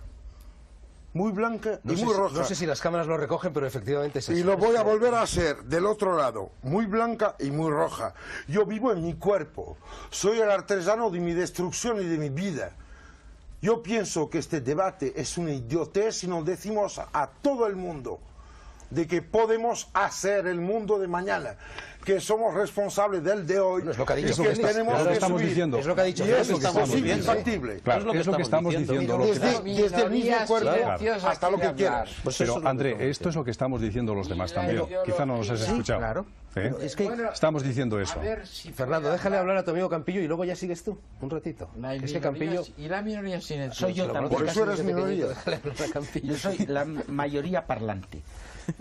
Muy blanca y muy roja. No sé si las cámaras lo recogen, pero efectivamente es así. Y lo voy a volver a hacer del otro lado. Muy blanca y muy roja. Yo vivo en mi cuerpo. Soy el artesano de mi destrucción y de mi vida. Yo pienso que este debate es una idiotez si nos decimos a todo el mundo de que podemos hacer el mundo de mañana, que somos responsables del de hoy, No, es lo que ha dicho, y que tenemos que estamos subir. diciendo. Es lo que ha dicho. Y eso estamos es diciendo. infactible. Claro, es lo que estamos diciendo. Lo que Desde el mismo cuerpo hasta lo que quieras. Pero, André, esto es lo que estamos diciendo los demás también. Quizá no nos has escuchado. claro. ¿Eh? Es que Estamos diciendo eso. A ver si Fernando, déjale hablar a tu amigo Campillo y luego ya sigues tú, un ratito. Es que Campillo... Y la minoría silenciosa. soy yo Lo también. Por eso eres desde minoría. pequeñito, déjale hablar a Campillo. Yo soy la mayoría parlante.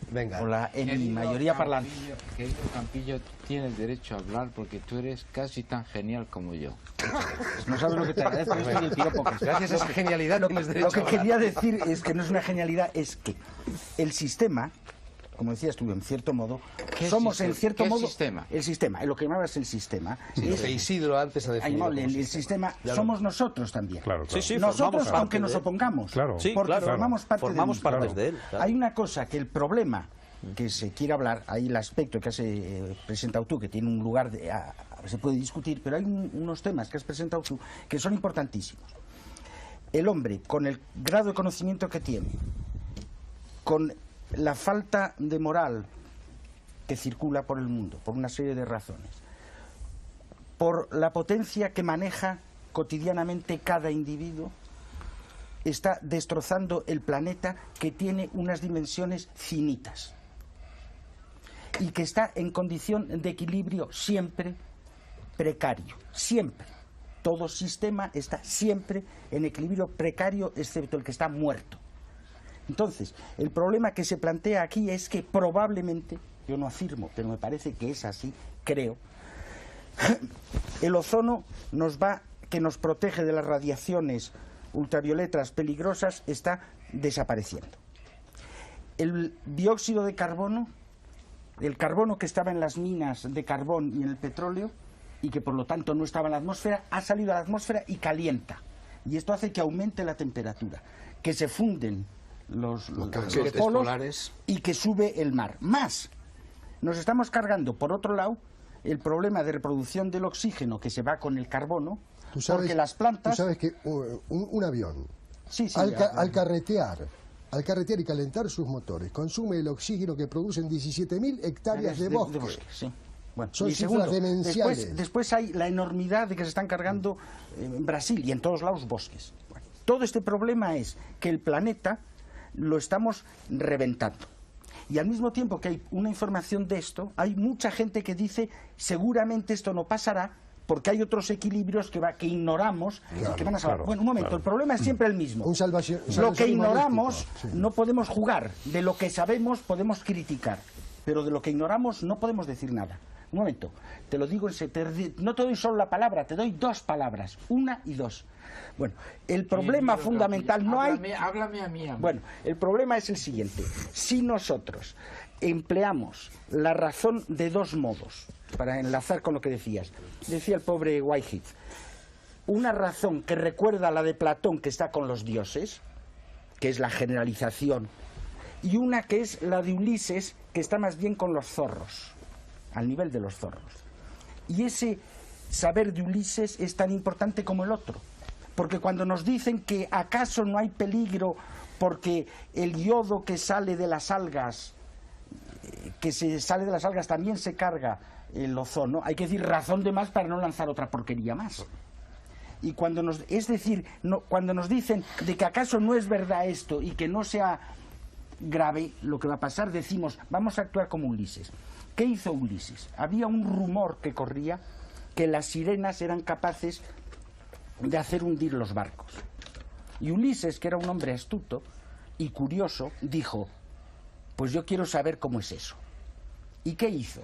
Venga. O la mayoría parlante. Querido Campillo, tienes derecho a hablar porque tú eres casi tan genial como yo. No sabes lo que te agradezco esto del piropo. Gracias a esa genialidad tienes Lo derecho que a hablar. quería decir es que no es una genialidad, es que el sistema, como decías tú, en cierto modo, somos sistema? en cierto ¿Qué modo... sistema? El sistema, lo que llamabas el sistema. Sí, lo que Isidro antes ha definido. El sistema somos nosotros también. Claro, claro. Sí, sí, Nosotros, formamos aunque parte nos de él. opongamos, Claro. Sí, porque claro. formamos parte Formamos de parte de él, claro. Hay una cosa que el problema que se quiere hablar, hay el aspecto que has presentado tú, que tiene un lugar, se puede discutir, pero hay unos temas que has presentado tú que son importantísimos. El hombre, con el grado de conocimiento que tiene, con la falta de moral que circula por el mundo, por una serie de razones, por la potencia que maneja cotidianamente cada individuo, está destrozando el planeta, que tiene unas dimensiones finitas y que está en condición de equilibrio siempre precario, siempre. Todo sistema está siempre en equilibrio precario, excepto el que está muerto. Entonces, el problema que se plantea aquí es que probablemente, yo no afirmo, pero me parece que es así, creo, el ozono que nos protege de las radiaciones ultravioletas peligrosas, está desapareciendo. El dióxido de carbono, el carbono que estaba en las minas de carbón y en el petróleo, y que por lo tanto no estaba en la atmósfera, ha salido a la atmósfera y calienta. Y esto hace que aumente la temperatura, que se funden los polos polares y que sube el mar. Más, nos estamos cargando, por otro lado, el problema de reproducción del oxígeno que se va con el carbono, porque las plantas... Tú sabes que un avión, Sí, al carretear y calentar sus motores, consume el oxígeno que producen 17.000 hectáreas de bosque. Sí. Bueno, Son y cifras demenciales. después hay la enormidad de que se están cargando en Brasil y en todos lados bosques. Bueno, todo este problema es que el planeta lo estamos reventando. Y al mismo tiempo que hay una información de esto, hay mucha gente que dice seguramente esto no pasará porque hay otros equilibrios que ignoramos y que van a salvar. Bueno, un momento, el problema es siempre el mismo. Lo que ignoramos no podemos jugar, de lo que sabemos podemos criticar, pero de lo que ignoramos no podemos decir nada. Un momento, te lo digo, no te doy solo la palabra, te doy dos palabras, una y dos. Bueno, el problema fundamental no hay... Háblame a mí. Bueno, el problema es el siguiente. Si nosotros empleamos la razón de dos modos, para enlazar con lo que decías, decía el pobre Whitehead, una razón que recuerda a la de Platón, que está con los dioses, que es la generalización, y una que es la de Ulises, que está más bien con los zorros, al nivel de los zorros. Y ese saber de Ulises es tan importante como el otro, porque cuando nos dicen que acaso no hay peligro porque el yodo que sale de las algas, también se carga el ozono, hay que decir razón de más para no lanzar otra porquería más. Y cuando cuando nos dicen de que acaso no es verdad esto y que no sea grave lo que va a pasar, decimos, vamos a actuar como Ulises. ¿Qué hizo Ulises? Había un rumor que corría que las sirenas eran capaces de hacer hundir los barcos. Y Ulises, que era un hombre astuto y curioso, dijo, pues yo quiero saber cómo es eso. ¿Y qué hizo?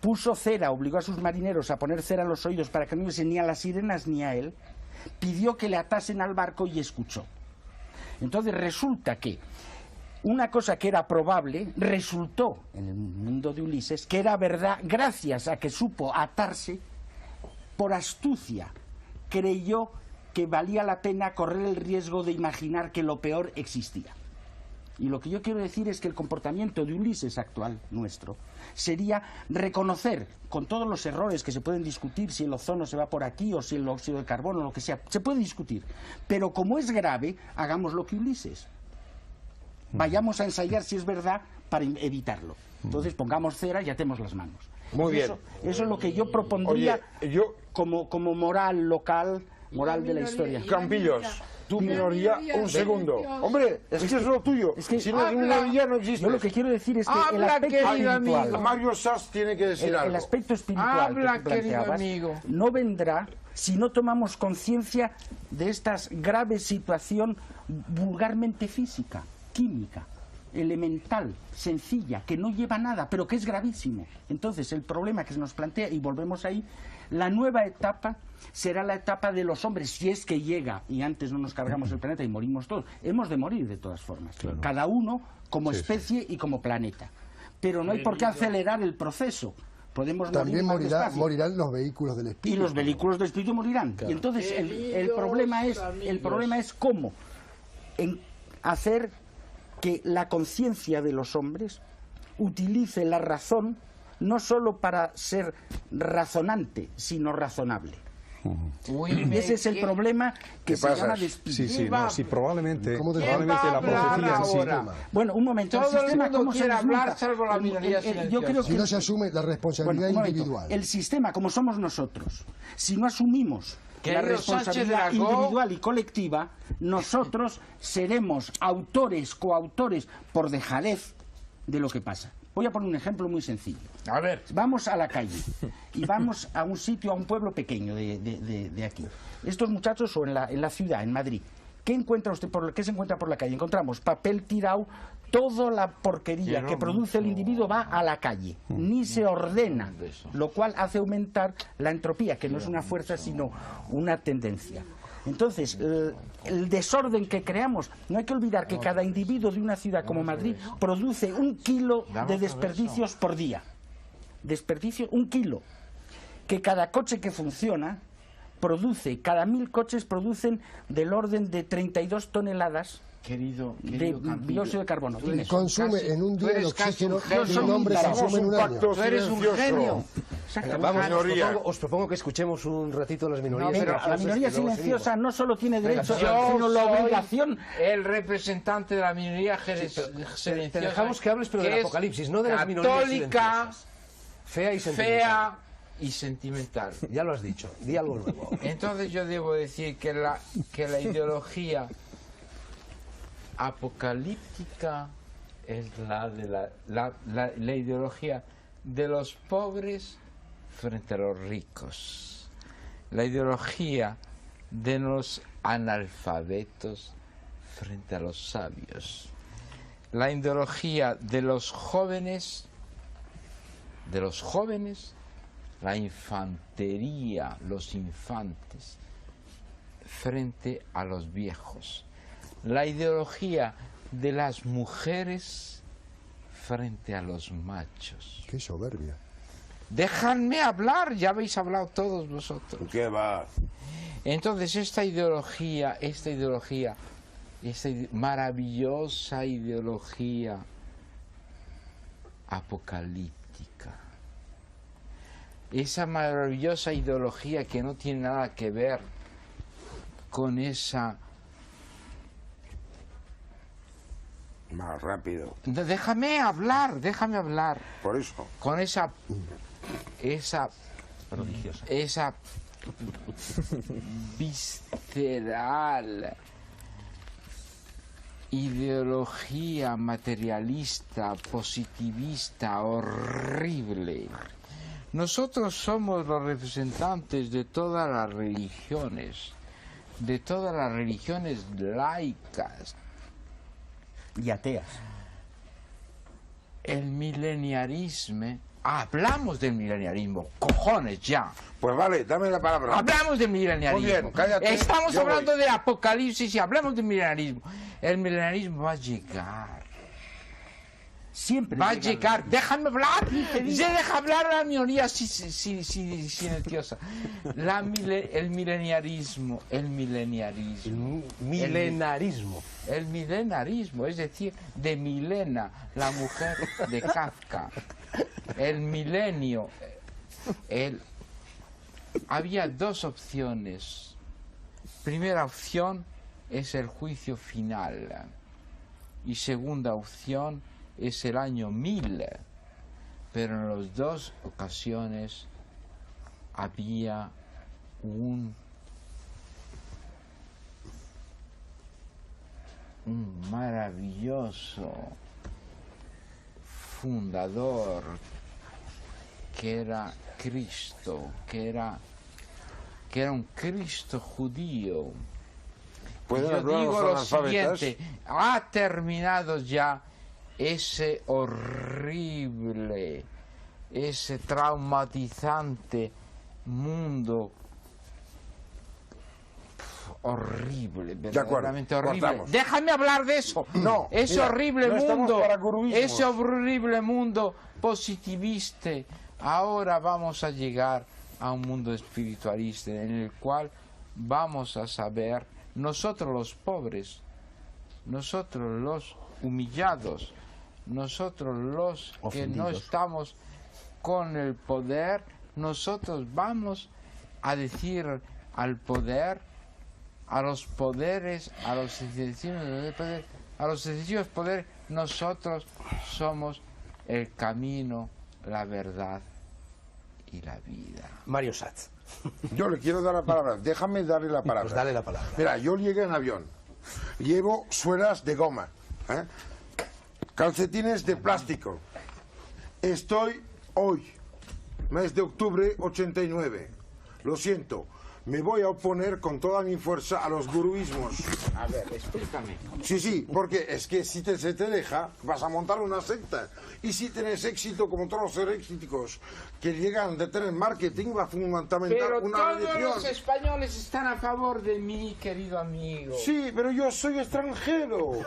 Puso cera, obligó a sus marineros a poner cera en los oídos para que no viesen ni a las sirenas ni a él, pidió que le atasen al barco y escuchó. Entonces resulta que una cosa que era probable resultó en el mundo de Ulises que era verdad gracias a que supo atarse. Por astucia creyó que valía la pena correr el riesgo de imaginar que lo peor existía. Y lo que yo quiero decir es que el comportamiento de Ulises actual, nuestro, sería reconocer, con todos los errores que se pueden discutir, si el ozono se va por aquí o si el óxido de carbono o lo que sea, se puede discutir, pero como es grave, hagamos lo que Ulises. Vayamos a ensayar si es verdad para evitarlo. Entonces pongamos cera y atemos las manos. Muy bien. Eso es lo que yo propondría. Oye, como moral local, moral de la historia. Campillos, tu minoría, un segundo. Hombre, es que es lo tuyo. Es que si no es minoría no existe. Yo lo que quiero decir es que el aspecto espiritual, Mario Sass tiene que decir algo. el aspecto espiritual que tú planteabas no vendrá si no tomamos conciencia de esta grave situación vulgarmente física, química, elemental, sencilla, que no lleva nada, pero que es gravísimo. Entonces, el problema que se nos plantea, y volvemos ahí, la nueva etapa será la etapa de los hombres, si es que llega, y antes no nos cargamos el planeta y morimos todos. Hemos de morir de todas formas, claro. Cada uno como especie y como planeta. Pero no hay por qué acelerar el proceso. Podemos también morirán los vehículos del espíritu. Y los vehículos del espíritu morirán. Claro. Y entonces el problema es cómo hacer que la conciencia de los hombres utilice la razón no solo para ser razonante, sino razonable. Y ese es el problema que se llama despilfarro. Sí, probablemente la profecía en sí. Bueno, un momento. Todo el mundo quiere hablar, salvo la minoría silenciosa. Yo creo que si no se asume la responsabilidad individual. El sistema, como somos nosotros, si no asumimos la responsabilidad individual y colectiva, nosotros seremos autores, coautores, por dejadez de lo que pasa. Voy a poner un ejemplo muy sencillo. A ver. Vamos a la calle y vamos a un sitio, a un pueblo pequeño de aquí. Estos muchachos, o en la ciudad, en Madrid, ¿qué encuentra usted qué se encuentra por la calle? Encontramos papel tirado, toda la porquería que produce el individuo va a la calle, ni se ordena, lo cual hace aumentar la entropía, que no es una fuerza sino una tendencia. Entonces, el desorden que creamos, no hay que olvidar que cada individuo de una ciudad como Madrid produce 1 kilo de desperdicios por día. Desperdicio, 1 kilo. Que cada coche que funciona produce, cada 1000 coches producen del orden de 32 toneladas de dióxido de carbono. Consume en un día el oxígeno de un hombre consume en un año. Tú eres un genio. Vamos, os propongo que escuchemos un ratito a las minorías. No, pero la minoría silenciosa no solo tiene derecho, sino la obligación. El representante de la minoría silenciosa. Te dejamos que hables, pero del Apocalipsis, no de las minorías silenciosas. Fea y sentimental. Ya lo has dicho, di algo nuevo. Entonces yo debo decir que la ideología apocalíptica es la ideología de los pobres frente a los ricos, la ideología de los analfabetos frente a los sabios, la ideología de los jóvenes, la infantería, los infantes, frente a los viejos, la ideología de las mujeres frente a los machos. Qué soberbia. Dejadme hablar, ya habéis hablado todos vosotros. ¿Qué va? Entonces esta maravillosa ideología apocalíptica, esa maravillosa ideología que no tiene nada que ver con esa... Más rápido. Déjame hablar. Por eso. Con esa Prodigiosa. esa visceral ideología materialista, positivista, horrible. Nosotros somos los representantes de todas las religiones laicas. Y ateas. El mileniarismo. Hablamos del mileniarismo, cojones ya. Pues vale, dame la palabra. Hablamos del mileniarismo. Muy bien, cállate. Estamos Yo hablando voy. de apocalipsis y hablamos del mileniarismo. El mileniarismo va a llegar. Siempre Va a llegan llegar. los- Déjame hablar. Se deja hablar a la minoría silenciosa. El mileniarismo. Milenarismo. El milenarismo, es decir, de Milena, la mujer de Kafka. El milenio. Había dos opciones. Primera opción es el juicio final. Y segunda opción es el año 1000. Pero en las dos ocasiones había un maravilloso fundador que era Cristo, que era un Cristo judío. ¿Pueden Yo hablar digo los lo analfabetas? siguiente: ha terminado ya ese horrible, ese traumatizante mundo horrible, verdaderamente horrible. cortamos. Déjame hablar de eso. No, Ese mira, horrible no estamos mundo, para guruismos. ese horrible mundo positivista. Ahora vamos a llegar a un mundo espiritualista en el cual vamos a saber, nosotros los pobres, nosotros los humillados, nosotros los que no Ofendidos. estamos con el poder, nosotros vamos a decir al poder, a los poderes, a los excesivos poderes, nosotros somos el camino, la verdad y la vida. Mario Satz. Yo le quiero dar la palabra. Déjame darle la palabra. Pues dale la palabra. Mira, yo llegué en avión. Llevo suelas de goma. ¿eh? Calcetines de plástico. Estoy hoy, mes de octubre 89. Lo siento. Me voy a oponer con toda mi fuerza a los guruismos. A ver, explícame. Sí, porque es que si se te deja, vas a montar una secta. Y si tienes éxito, como todos los éxitos que llegan de tener marketing, va a fundamentar Pero una todos religión. los españoles están a favor de mí, querido amigo. Sí, pero yo soy extranjero.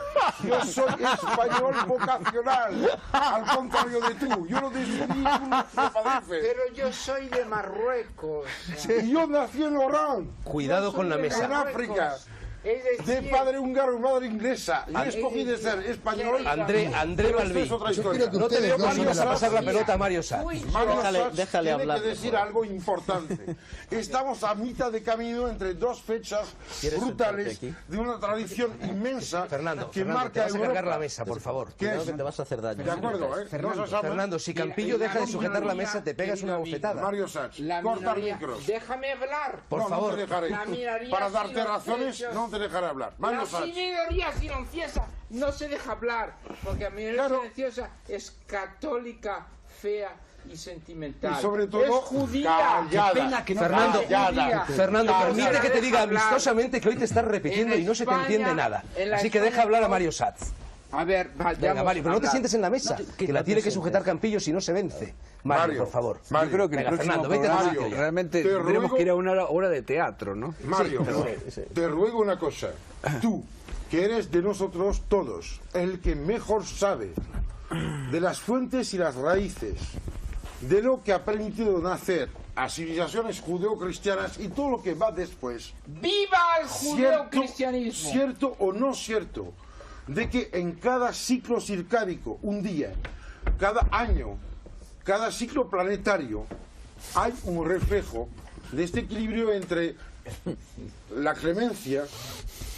Yo soy español vocacional. Al contrario de tú. Yo no decidí uno que padece. Pero yo soy de Marruecos. Y yo nací en Orán, Cuidado con la en mesa. África. Es De decir, padre húngaro y madre inglesa. Yo escogí de ser español. André pero Balbí. esto es otra Yo historia. creo que No te ustedes veo, no Mario, son a pasar la la- pelota a Mario Satz. Mario Déjale- Satz déjale tiene hablar, que por decir favor. algo importante. Estamos a mitad de camino entre dos fechas ¿Quieres brutales sentarte de una tradición inmensa Fernando, que Fernando, te marca vas a cargar Europa. la mesa, por favor. ¿Qué Creo es? que te vas a hacer daño. De acuerdo, ¿eh? No se sabe. Fernando, si Campillo deja de sujetar la mesa, te pegas una bofetada. Mario Satz, la corta el minoría- micro. Déjame hablar. Por No, favor. no te dejaré. La minoría Para darte razones, silenciosa. no te dejaré hablar. Mario La Satz. minoría silenciosa no se deja hablar, porque la minoría Claro. silenciosa es católica, fea y sentimental. Y sobre todo, es judía. callada. Qué pena que no Fernando, Callada. Fernando, permite que te diga Hablar. amistosamente que hoy te estás repitiendo En y no se te España, entiende nada. en la Así que España deja hablar a no- Mario Satz. A ver, Venga, vayamos Mario, pero no te a hablar. sientes en la mesa, que la tiene que sujetar Campillo si no se vence. Mario, por favor. Mario, Yo creo que Venga, el próximo Fernando, vete a tu programa sitio ya. realmente Te tenemos ruego- que ir a una hora de teatro, ¿no? Mario, te ruego una cosa. Tú, que eres de nosotros todos, el que mejor sabe de las fuentes y las raíces, de lo que ha permitido nacer a civilizaciones judeocristianas y todo lo que va después. ¡Viva el judeocristianismo! Cierto o no cierto, de que en cada ciclo circádico, un día, cada año, cada ciclo planetario, hay un reflejo de este equilibrio entre la clemencia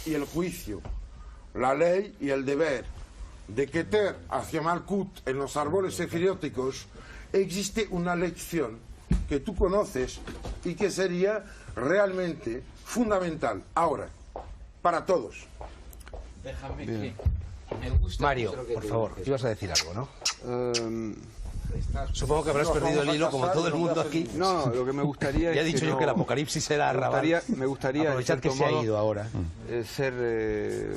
y el juicio, la ley y el deber. De Keter hacia Malkut en los árboles sefirióticos existe una lección que tú conoces y que sería realmente fundamental ahora para todos. Déjame que me gusta Mario, mucho lo que por tú favor, dices. ibas a decir algo, ¿no? Em, Supongo que habrás Nos perdido vamos el a hilo como casar todo el y nos mundo va a aquí. hacer- no, lo que me gustaría Ya he es dicho yo no- que el apocalipsis era arrabal. me gustaría Aprovechad en que cierto se ha modo, ido ahora. ser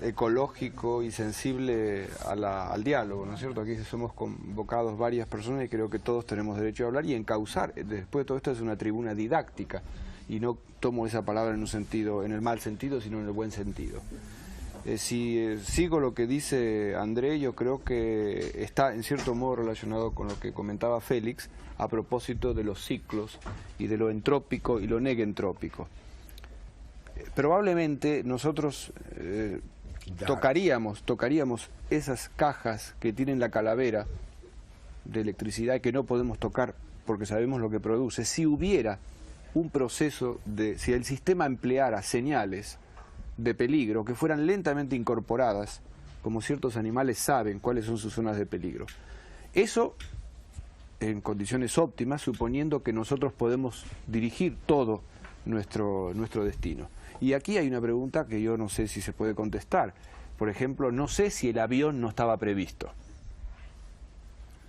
ecológico y sensible al diálogo, ¿no es cierto? Aquí somos convocados varias personas y creo que todos tenemos derecho a hablar y encauzar. Después de todo esto es una tribuna didáctica y no tomo esa palabra en un sentido, en el mal sentido, sino en el buen sentido. Si sigo lo que dice André, yo creo que está en cierto modo relacionado con lo que comentaba Félix a propósito de los ciclos y de lo entrópico y lo negentrópico. Probablemente nosotros tocaríamos esas cajas que tienen la calavera de electricidad que no podemos tocar porque sabemos lo que produce. Si hubiera un proceso si el sistema empleara señales de peligro que fueran lentamente incorporadas, como ciertos animales saben cuáles son sus zonas de peligro. Eso en condiciones óptimas, suponiendo que nosotros podemos dirigir todo nuestro destino. Y aquí hay una pregunta que yo no sé si se puede contestar. Por ejemplo, no sé si el avión no estaba previsto,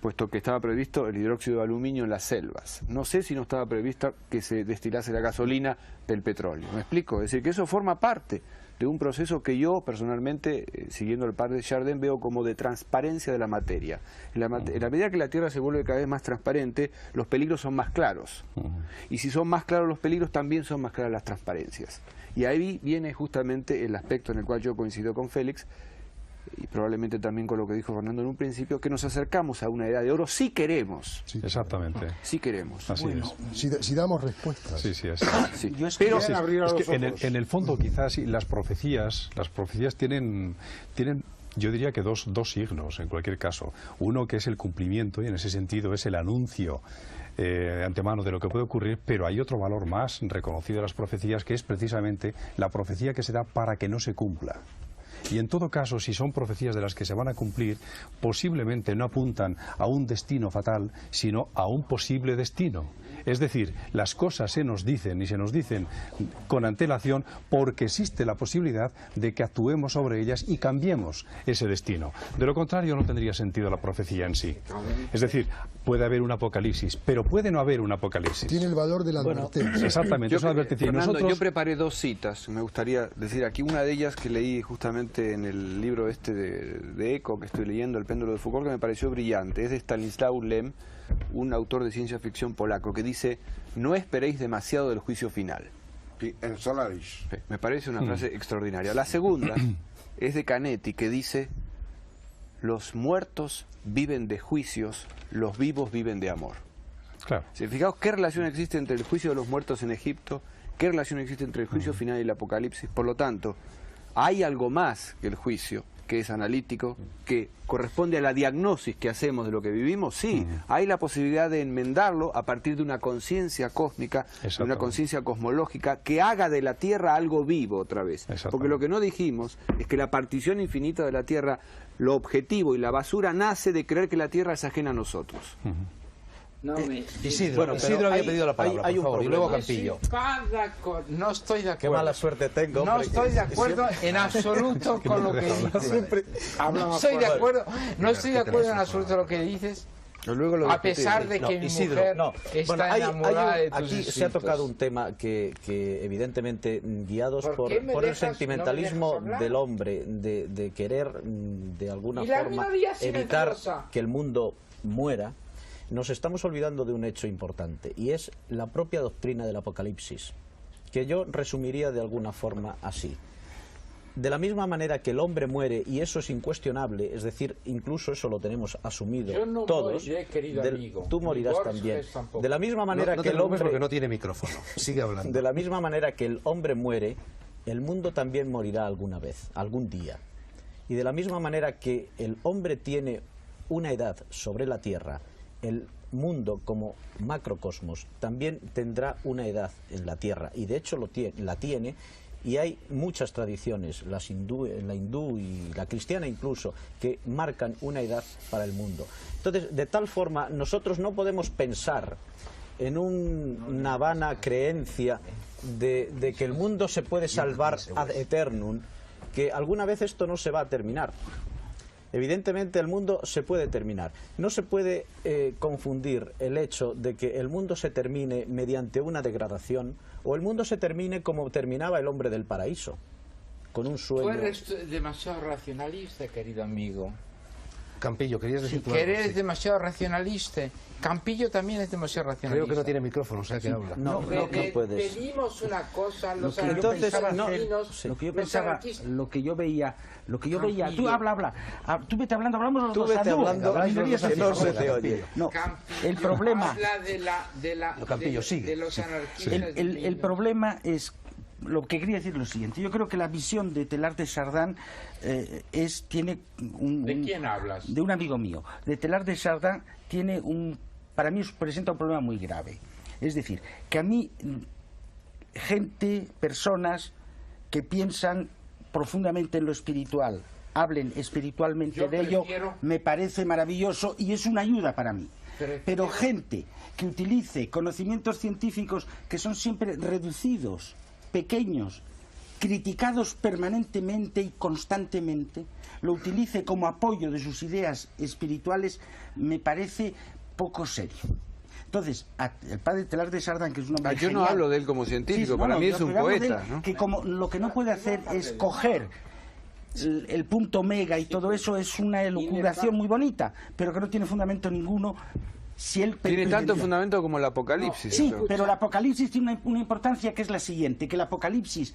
puesto que estaba previsto el hidróxido de aluminio en las selvas. No sé si no estaba previsto que se destilase la gasolina del petróleo. ¿Me explico? Es decir, que eso forma parte de un proceso que yo personalmente, siguiendo el par de Chardin, veo como de transparencia de la materia. En la medida que la Tierra se vuelve cada vez más transparente, los peligros son más claros. Y si son más claros los peligros, también son más claras las transparencias. Y ahí viene justamente el aspecto en el cual yo coincido con Félix, y probablemente también con lo que dijo Fernando en un principio, que nos acercamos a una edad de oro si queremos. Sí, exactamente. Si queremos. Así es. Si damos respuestas. Sí, sí, es. Sí. Pero Es abrir a los que ojos. en el fondo quizás sí, las profecías tienen yo diría que dos signos en cualquier caso. Uno que es el cumplimiento y en ese sentido es el anuncio de antemano de lo que puede ocurrir, pero hay otro valor más reconocido de las profecías que es precisamente la profecía que se da para que no se cumpla. Y en todo caso, si son profecías de las que se van a cumplir, posiblemente no apuntan a un destino fatal, sino a un posible destino. Es decir, las cosas se nos dicen y se nos dicen con antelación porque existe la posibilidad de que actuemos sobre ellas y cambiemos ese destino. De lo contrario, no tendría sentido la profecía en sí. Es decir, puede haber un apocalipsis, pero puede no haber un apocalipsis. Tiene el valor de la advertencia. Exactamente, es una advertencia. Y Fernando, nosotros... yo preparé dos citas, me gustaría decir aquí. Una de ellas que leí justamente en el libro este de Eco, que estoy leyendo, El péndulo de Foucault, que me pareció brillante. Es de Stanislaw Lem, un autor de ciencia ficción polaco, que dice: no esperéis demasiado del juicio final. En Solaris. Me parece una frase extraordinaria. La segunda es de Canetti, que dice: los muertos viven de juicios, los vivos viven de amor. Claro. Si fijaos qué relación existe entre el juicio de los muertos en Egipto, qué relación existe entre el juicio final y el apocalipsis. Por lo tanto, hay algo más que el juicio, que es analítico, que corresponde a la diagnosis que hacemos de lo que vivimos. Sí, hay la posibilidad de enmendarlo a partir de una conciencia cósmica, de una conciencia cosmológica que haga de la Tierra algo vivo otra vez. Porque lo que no dijimos es que la partición infinita de la Tierra, lo objetivo y la basura nace de creer que la Tierra es ajena a nosotros. No me... Isidro, Isidro había pedido la palabra, por favor, y luego Campillo. No estoy de acuerdo. Qué mala suerte tengo. No hombre, estoy de acuerdo en absoluto con lo que dices. No estoy de acuerdo en absoluto con lo que dices. Luego lo A pesar de que mi Isidro, mujer No, está bueno, enamorada de tus aquí se ha instintos. tocado un tema que evidentemente, guiados ¿Por qué me por el dejas- sentimentalismo no me dejas hablar? del hombre, de querer de alguna Y la forma minoría evitar silenciosa. que el mundo muera, nos estamos olvidando de un hecho importante, y es la propia doctrina del Apocalipsis, que yo resumiría de alguna forma así. De la misma manera que el hombre muere, y eso es incuestionable, es decir, incluso eso lo tenemos asumido Yo no todos, moriré, querido amigo. tú Ni morirás Borges también. tampoco. De la misma manera No que te el preocupes hombre... porque no tiene micrófono. Sigue hablando. De la misma manera que el hombre muere, el mundo también morirá alguna vez, algún día. Y de la misma manera que el hombre tiene una edad sobre la Tierra, el mundo como macrocosmos también tendrá una edad en la Tierra, y de hecho la tiene, y hay muchas tradiciones, la hindú y la cristiana incluso, que marcan una edad para el mundo. Entonces, de tal forma, nosotros no podemos pensar en una vana creencia de que el mundo se puede salvar ad eternum, que alguna vez esto no se va a terminar. Evidentemente el mundo se puede terminar. No se puede confundir el hecho de que el mundo se termine mediante una degradación, o el mundo se termine como terminaba el hombre del paraíso, con un Tú sueño. eres demasiado racionalista, querido amigo. Campillo, querías decir tú Que algo? eres Sí. demasiado racionalista. Campillo también es demasiado racionalista. Creo que no tiene micrófono, o sea que habla. No, no puedes. Pedimos una cosa, los que yo Entonces, pensaba no, hacer, sí. lo que yo los pensaba, anarquistas. lo que yo veía, tú Campillo. habla, tú vete hablando, hablamos los Tú dos, vete Adu, hablando, la minoría que no se te oye. No, Campillo el problema, habla Campillo, sigue. de los anarquistas. el problema es, lo que quería decir lo siguiente, yo creo que la visión de Teilhard de Chardin tiene ¿De quién hablas? de un amigo mío. De Teilhard de Chardin tiene para mí presenta un problema muy grave. Es decir, que a mí personas que piensan profundamente en lo espiritual, hablen espiritualmente Yo de ello, prefiero- me parece maravilloso y es una ayuda para mí. Pero gente que utilice conocimientos científicos que son siempre reducidos, pequeños, criticados permanentemente y constantemente, lo utilice como apoyo de sus ideas espirituales, me parece poco serio. Entonces, el padre Teilhard de Chardin, que es un hombre Yo no genial- hablo de él como científico, Sí, para no, mí yo es un hablo de él, poeta, ¿no? que como lo que no puede hacer es coger el punto mega y todo eso, es una elucubración muy bonita, pero que no tiene fundamento ninguno. Si él Tiene tanto pretendiera- fundamento como el Apocalipsis. Sí, eso. pero el Apocalipsis tiene una importancia que es la siguiente, que el Apocalipsis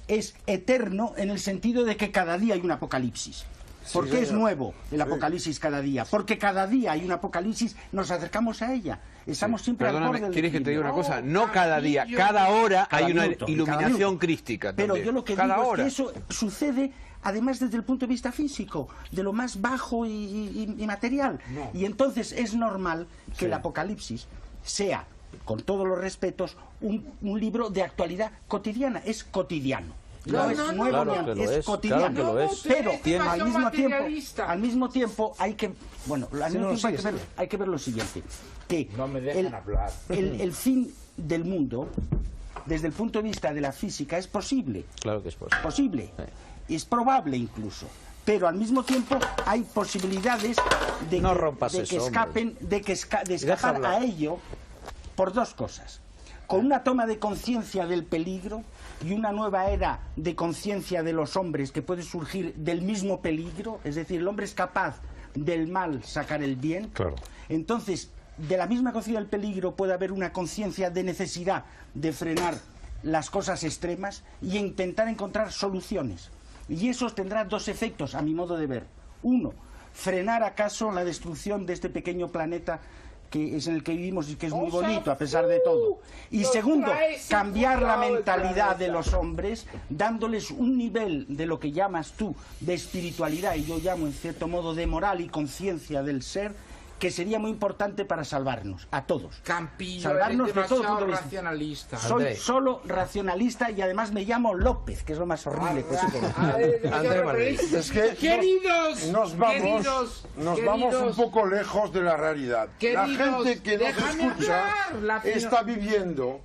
es eterno en el sentido de que cada día hay un Apocalipsis. ¿Por qué es nuevo el Apocalipsis cada día? Porque cada día hay un Apocalipsis, nos acercamos a ella. Estamos siempre al Perdóname, borde del ¿quieres que te diga declive. una cosa? No cada día, cada hora Cada hay una minuto, cada iluminación minuto. crística. Pero también. yo lo que cada digo hora. es que eso sucede además desde el punto de vista físico, de lo más bajo y material. Y entonces es normal que el Apocalipsis sea, con todos los respetos, un libro de actualidad cotidiana. Es cotidiano. No, es nuevo, claro ni que lo es es, cotidiano. claro que lo es. Pero Tiene- al mismo tiempo hay que, bueno, al mismo tiempo hay que ver lo siguiente, que No me dejan hablar. el fin del mundo, desde el punto de vista de la física, es posible. Claro que es posible. Posible. Es probable incluso. Pero al mismo tiempo hay posibilidades de No que, rompas de que eso, escapen, de Deja escapar hablar. a ello por dos cosas. Con una toma de conciencia del peligro y una nueva era de conciencia de los hombres que puede surgir del mismo peligro, es decir, el hombre es capaz del mal sacar el bien. Claro. Entonces, de la misma conciencia del peligro puede haber una conciencia de necesidad de frenar las cosas extremas y intentar encontrar soluciones. Y eso tendrá dos efectos, a mi modo de ver. Uno, frenar acaso la destrucción de este pequeño planeta que es en el que vivimos y que es muy bonito a pesar de todo. Y nos segundo, traes cambiar la inflado el mentalidad de planeta. los hombres, dándoles un nivel de lo que llamas tú de espiritualidad y yo llamo en cierto modo de moral y conciencia del ser, que sería muy importante para salvarnos, a todos. Campillo, Salvarnos eres de todo demasiado punto de vista. racionalista. Soy André. solo racionalista y además me llamo López, que es lo más horrible que se puede. André Madrid. Es que Queridos, nos vamos un queridos, poco lejos de la realidad. La Queridos, gente que nos déjame escucha hablar, la- está viviendo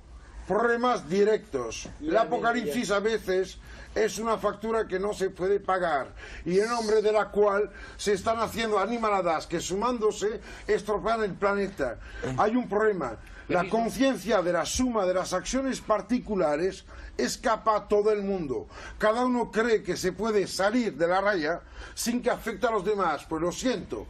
problemas directos. El apocalipsis a veces es una factura que no se puede pagar y en nombre de la cual se están haciendo animaladas que sumándose estropean el planeta. Hay un problema. La conciencia de la suma de las acciones particulares escapa a todo el mundo. Cada uno cree que se puede salir de la raya sin que afecte a los demás. Pues lo siento.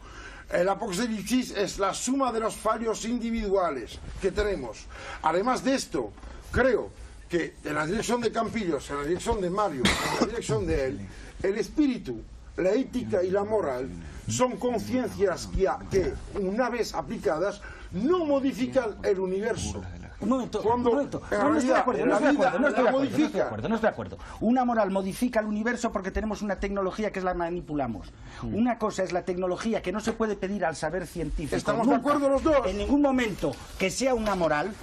El apocalipsis es la suma de los fallos individuales que tenemos. Además de esto, creo que en la dirección de Campillos, en la dirección de Mario, en la dirección de él, el espíritu, la ética y la moral son conciencias que, una vez aplicadas, no modifican el universo. Un momento, Cuando, un momento. en No estoy de realidad, acuerdo, la no estoy de vida acuerdo, no estoy de la acuerdo, no estoy de modifica. acuerdo, no estoy de acuerdo. Una moral modifica el universo porque tenemos una tecnología que es la manipulamos. Una cosa es la tecnología que no se puede pedir al saber científico. ¿Estamos de acuerdo los dos? En ningún momento que sea una moral.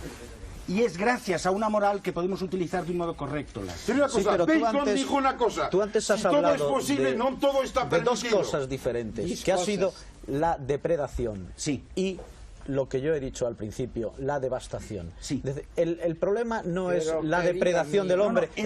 Y es gracias a una moral que podemos utilizar de un modo correcto. Pero una cosa, pero tú Bacon antes- dijo una cosa. Tú antes has si todo es hablado posible, de- no todo está de dos permitido. cosas diferentes, que ha sido la depredación y lo que yo he dicho al principio, la devastación. Sí. El problema no es Pero, la querida depredación mía, del hombre. no,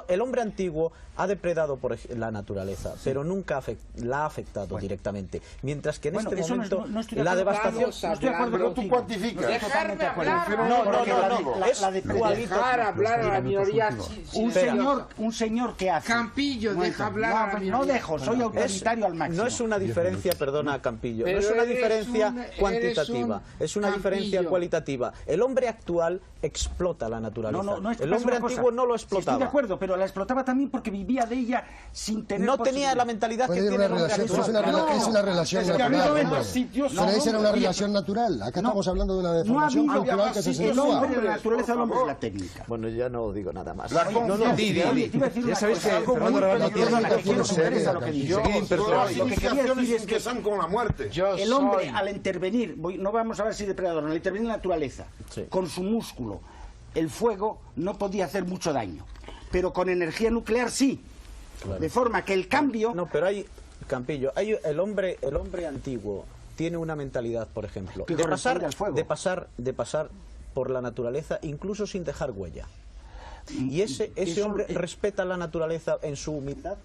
El hombre antiguo ha depredado por la naturaleza, pero nunca la ha afectado directamente. Mientras que en Bueno, este eso momento no estoy de la acuerdo. devastación... No estoy de acuerdo Pero tú contigo. cuantificas. Estoy totalmente de acuerdo. No, Porque es la depredación. Dejar hablar a la minoría Un señor que hace. Campillo, Bueno, deja hablar a la no minoría. dejo, soy autoritario al máximo. No es una diferencia, perdona, Campillo, Pero no es una eres diferencia eres cuantitativa, un es una diferencia Campillo. cualitativa. El hombre actual explota la naturaleza. No, es que el pasa hombre una antiguo cosa. no lo Sí, explotaba. estoy de acuerdo, pero la explotaba también porque vivía de ella sin tener No tenía la mentalidad que Puede ir tiene una el hombre relación, actual. pero es una relación Es que ha habido natural. en hombre. más sitios. Pero esa era una oye, relación natural. Acá no, estamos hablando de una No ha deformación habido cultural que se el acentúa. hombre, la Hombres, naturaleza del por hombre es favor. la técnica. Bueno, ya no digo nada más. La Ay, no, conciencia. di. Te iba a decir Ya una sabéis cosa, que algo Fernando muy Raval peligroso, tiene que quiero una interesa lo que conciencia, digo. Yo, Seguir todas las impersonal. Lo que quería iniciaciones decir es que empiezan con la muerte. Yo el hombre, soy- al intervenir, no vamos a ver si depredador, al intervenir en la naturaleza, Sí. con su músculo, el fuego no podía hacer mucho daño. Pero con energía nuclear sí. De forma que el cambio... No, pero hay, Campillo, el hombre antiguo tiene una mentalidad, por ejemplo, Que de corresponde al fuego. pasar por la naturaleza incluso sin dejar huella. Y ese eso, hombre respeta la naturaleza en su humildad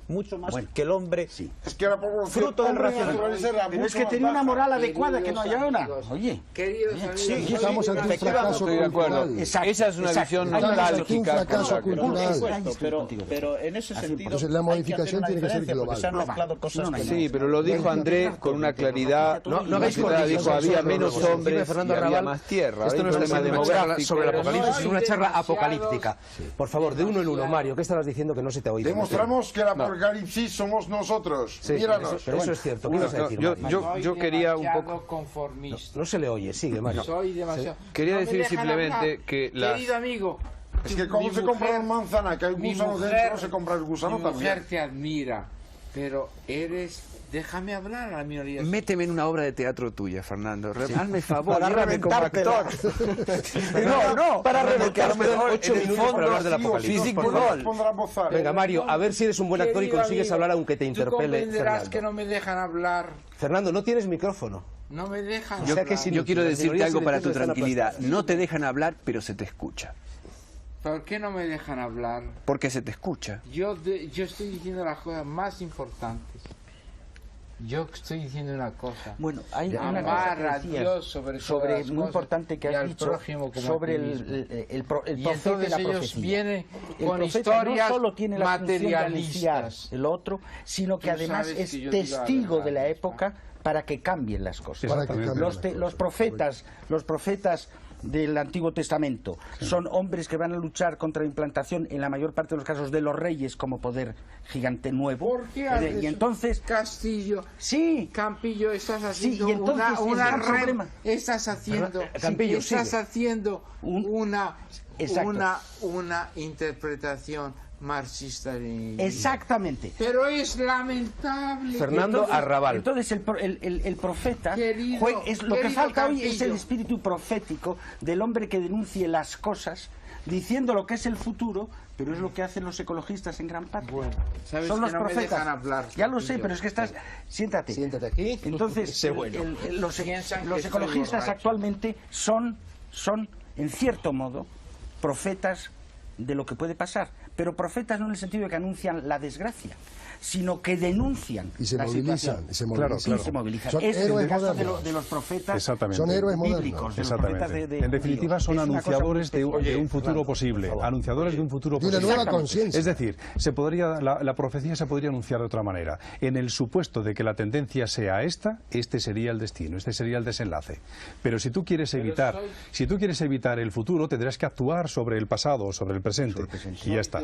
mucho más Bueno, que el hombre. sí. Es que la población Fruto del hombre de racionalismo. naturaleza era Pero es mucho que más tenía una baja. moral adecuada que no haya una. amigos, Oye, Queridos amigos, sí, Estamos ante un fracaso Estoy de acuerdo. cultural. Exacto, Esa es una exacto. visión Estamos ante un nostálgica. fracaso con la que- cultural. Pero en ese Así, sentido entonces la hay que hacer modificación una tiene que ser diferencia, porque global. se han Global. mezclado cosas No, no, que no. Sí, pero lo dijo Andrés con una claridad. No hagáis La sociedad dijo había menos hombres Fernando y había Raval, más tierra. esto Hay no un está problema siendo una charla demográfico. sobre el pero apocalipsis, no es una hay charla demasiados- apocalíptica. Por favor, de uno en uno, Mario, ¿qué estabas diciendo que no se te ha oído? Demostramos que el apocalipsis somos nosotros. Sí, Míranos. pero eso es cierto. ¿Qué ibas a decir, Mario? Yo quería un demasiado poco. conformista. No se le oye, sigue, Mario. Soy demasiado. Quería No me decir dejan simplemente hablar. que las- Querido amigo, Es que cuando mi se compra mujer- una manzana que hay mi gusano mujer- dentro, se compra el gusano mi también. mujer te admira, pero eres... Déjame hablar a la minoría. Méteme en una obra de teatro tuya, Fernando. Hazme favor, Para llévame como reventártela. actor. No, para reventar reventarme 8 minutos para hablar del apocalipsis. Físico, por favor. gol. Pondrá bozar. Venga, Mario, a ver si eres un buen actor y Querido consigues amigo, hablar aunque te Tú interpele comprenderás Fernando. que no me dejan hablar. Fernando, no tienes micrófono. No me dejan O sea que hablar. si- Yo quiero Las decirte minorías algo para tu silenciosas están tranquilidad. aplastadas. No te dejan hablar, pero se te escucha. ¿Por qué no me dejan hablar? Porque se te escucha. Yo estoy diciendo las cosas más importantes. Yo estoy diciendo una cosa. bueno, hay una Amar cosa que a decías Dios sobre todas las muy cosas importante que y has al dicho prójimo como sobre a ti mismo. el Y profeta y entonces la ellos profecía. vienen El con profeta historias no solo tiene la función de anunciar materialistas. el otro, sino que Tú además sabes es que yo digo la testigo verdad, de la ¿no? época para que cambien las cosas. Para que cambien las cosas, Los profetas del Antiguo Testamento son hombres que van a luchar contra la implantación, en la mayor parte de los casos, de los reyes como poder gigante nuevo. ¿Por qué haces Y entonces, Castillo, sí, Campillo, estás haciendo y entonces una el gran red, problema- estás haciendo, Campillo, estás sigue. haciendo Exacto. una interpretación marxista-leninista. exactamente. Pero es lamentable. Fernando Arrabal. Entonces el profeta Querido- lo que querido falta hoy es el Campillo. espíritu profético del hombre que denuncie las cosas diciendo lo que es el futuro, pero es lo que hacen los ecologistas en gran parte. sabes Son que los no me profetas. dejan hablar, Ya lo sé, Campillo. pero es que estás... Siéntate. Siéntate aquí. Entonces, Sé bueno. los Piensan que los estoy ecologistas borracho. actualmente son, en cierto modo, profetas de lo que puede pasar, pero profetas no en el sentido de que anuncian la desgracia, sino que denuncian y se la movilizan, situación. y se movilizan. Sí, se movilizan. Son Es héroes el caso modernos. de los profetas. Exactamente. Son héroes bíblicos, modernos. de los Exactamente. profetas En definitiva, judíos. son Es una cosa anunciadores muy de especial. un futuro posible, anunciadores de un futuro De una posible. nueva conciencia. Es decir, la profecía se podría anunciar de otra manera. En el supuesto de que la tendencia sea esta, este sería el destino, este sería el desenlace. Pero si tú quieres evitar el futuro, tendrás que actuar sobre el pasado o sobre el presente. Y ya está.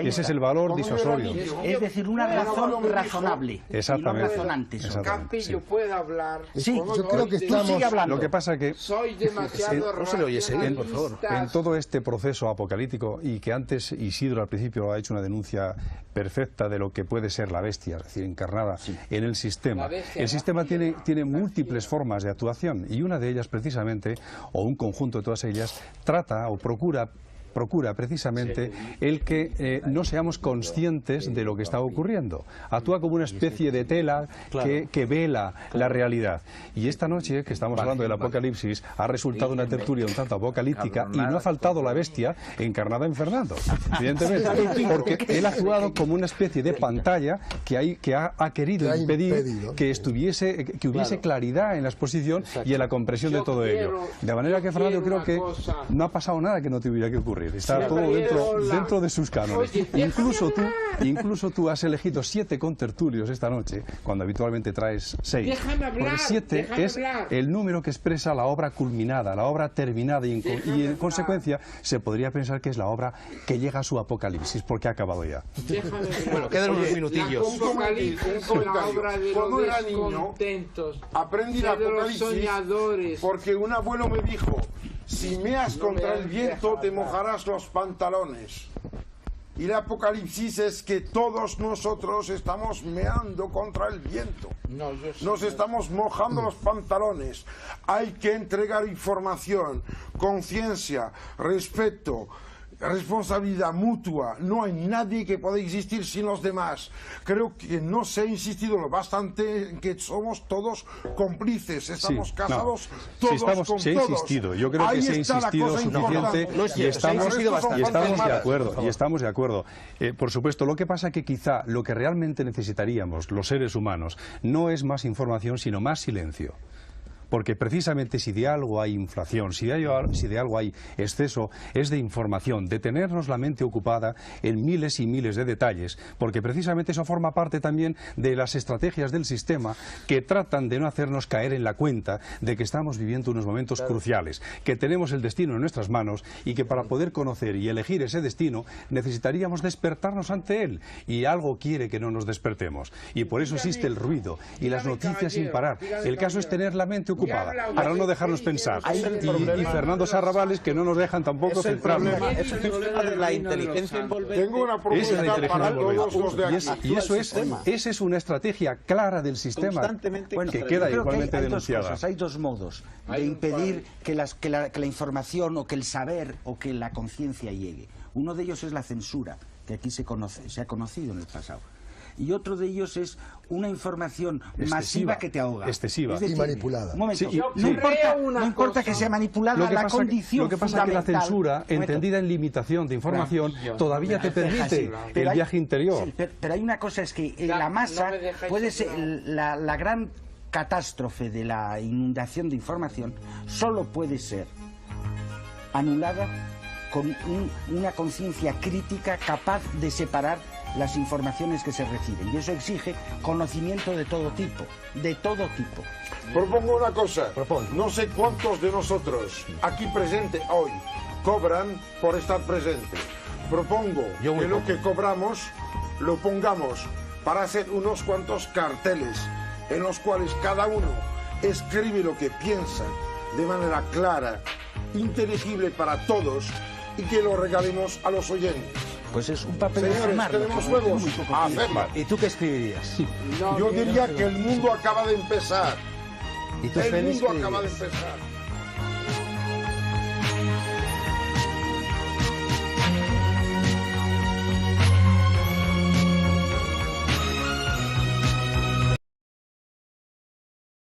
Ese es el valor disuasorio. Es decir, una razón razonable. Exactamente. Y no razonantes. Campillo puede hablar. Sí, yo creo que estamos... sigue hablando. Lo que pasa que Soy demasiado no se le oye seguir, por favor. en todo este proceso apocalíptico, y que antes Isidro al principio ha hecho una denuncia perfecta de lo que puede ser la bestia, es decir, encarnada en el sistema. El sistema tiene múltiples formas de actuación, y una de ellas precisamente, o un conjunto de todas ellas, trata o procura precisamente el que no seamos conscientes de lo que está ocurriendo. Actúa como una especie de tela que vela la realidad. Y esta noche, que estamos hablando del Apocalipsis, ha resultado una tertulia un tanto apocalíptica, y no ha faltado la bestia encarnada en Fernando, evidentemente, porque él ha actuado como una especie de pantalla que ha querido impedir que hubiese claridad en la exposición y en la comprensión de todo ello. De manera que, Fernando, yo creo que no ha pasado nada que no tuviera que ocurrir. Está todo dentro de sus cánones. Incluso tú has elegido 7 contertulios esta noche, cuando habitualmente traes 6. Porque 7 es el número que expresa la obra culminada, la obra terminada, y en consecuencia se podría pensar que es la obra que llega a su apocalipsis, porque ha acabado ya. Bueno, quedan unos minutillos. La obra de Cuando los era niño, descontentos, aprendí el de los Apocalipsis soñadores. porque un abuelo me dijo: si meas contra el viento te mojarás los pantalones. Y el Apocalipsis es que todos nosotros estamos meando contra el viento. Nos estamos mojando los pantalones. Hay que entregar información, conciencia, respeto, responsabilidad mutua. No hay nadie que pueda existir sin los demás. Creo que no se ha insistido lo bastante en que somos todos cómplices. Estamos casados todos con todos. Se ha insistido. Yo creo que se ha insistido suficiente y estamos de acuerdo. Por supuesto, lo que pasa es que quizá lo que realmente necesitaríamos los seres humanos no es más información, sino más silencio. Porque precisamente si de algo hay inflación, si de algo hay exceso, es de información, de tenernos la mente ocupada en miles y miles de detalles, porque precisamente eso forma parte también de las estrategias del sistema que tratan de no hacernos caer en la cuenta de que estamos viviendo unos momentos cruciales, que tenemos el destino en nuestras manos y que para poder conocer y elegir ese destino necesitaríamos despertarnos ante él, y algo quiere que no nos despertemos, y por eso existe el ruido y las noticias sin parar. El caso es tener la mente ocupada para no dejarnos pensar, y Fernando Sarrabales, que no nos dejan tampoco centrarnos. Es el problema de la inteligencia envolvente. Tengo una propuesta para todos los de aquí. Y esa es una estrategia clara del sistema que queda igualmente denunciada. Hay dos modos de impedir que la información o que el saber o que la conciencia llegue. Uno de ellos es la censura, que aquí se ha conocido en el pasado. Y otro de ellos es una información masiva que te ahoga. Excesiva. Es decir, y manipulada. Un momento, Sí, no importa que sea manipulada, la condición lo que pasa es que la censura, entendida en limitación de información, todavía te permite el viaje interior. Sí, pero hay una cosa, es que la masa puede ser la gran catástrofe de la inundación de información, solo puede ser anulada con una conciencia crítica capaz de separar las informaciones que se reciben, y eso exige conocimiento de todo tipo, Propongo una cosa. No sé cuántos de nosotros aquí presentes hoy cobran por estar presentes. Propongo que lo que cobramos lo pongamos para hacer unos cuantos carteles en los cuales cada uno escribe lo que piensa de manera clara, inteligible para todos, y que lo regalemos a los oyentes. Pues es un papel de Señores, tenemos juegos a hacer. ¿Y tú qué escribirías? Yo diría que el mundo acaba de empezar. ¿Y tú, El Félix, mundo qué acaba de dirías? empezar.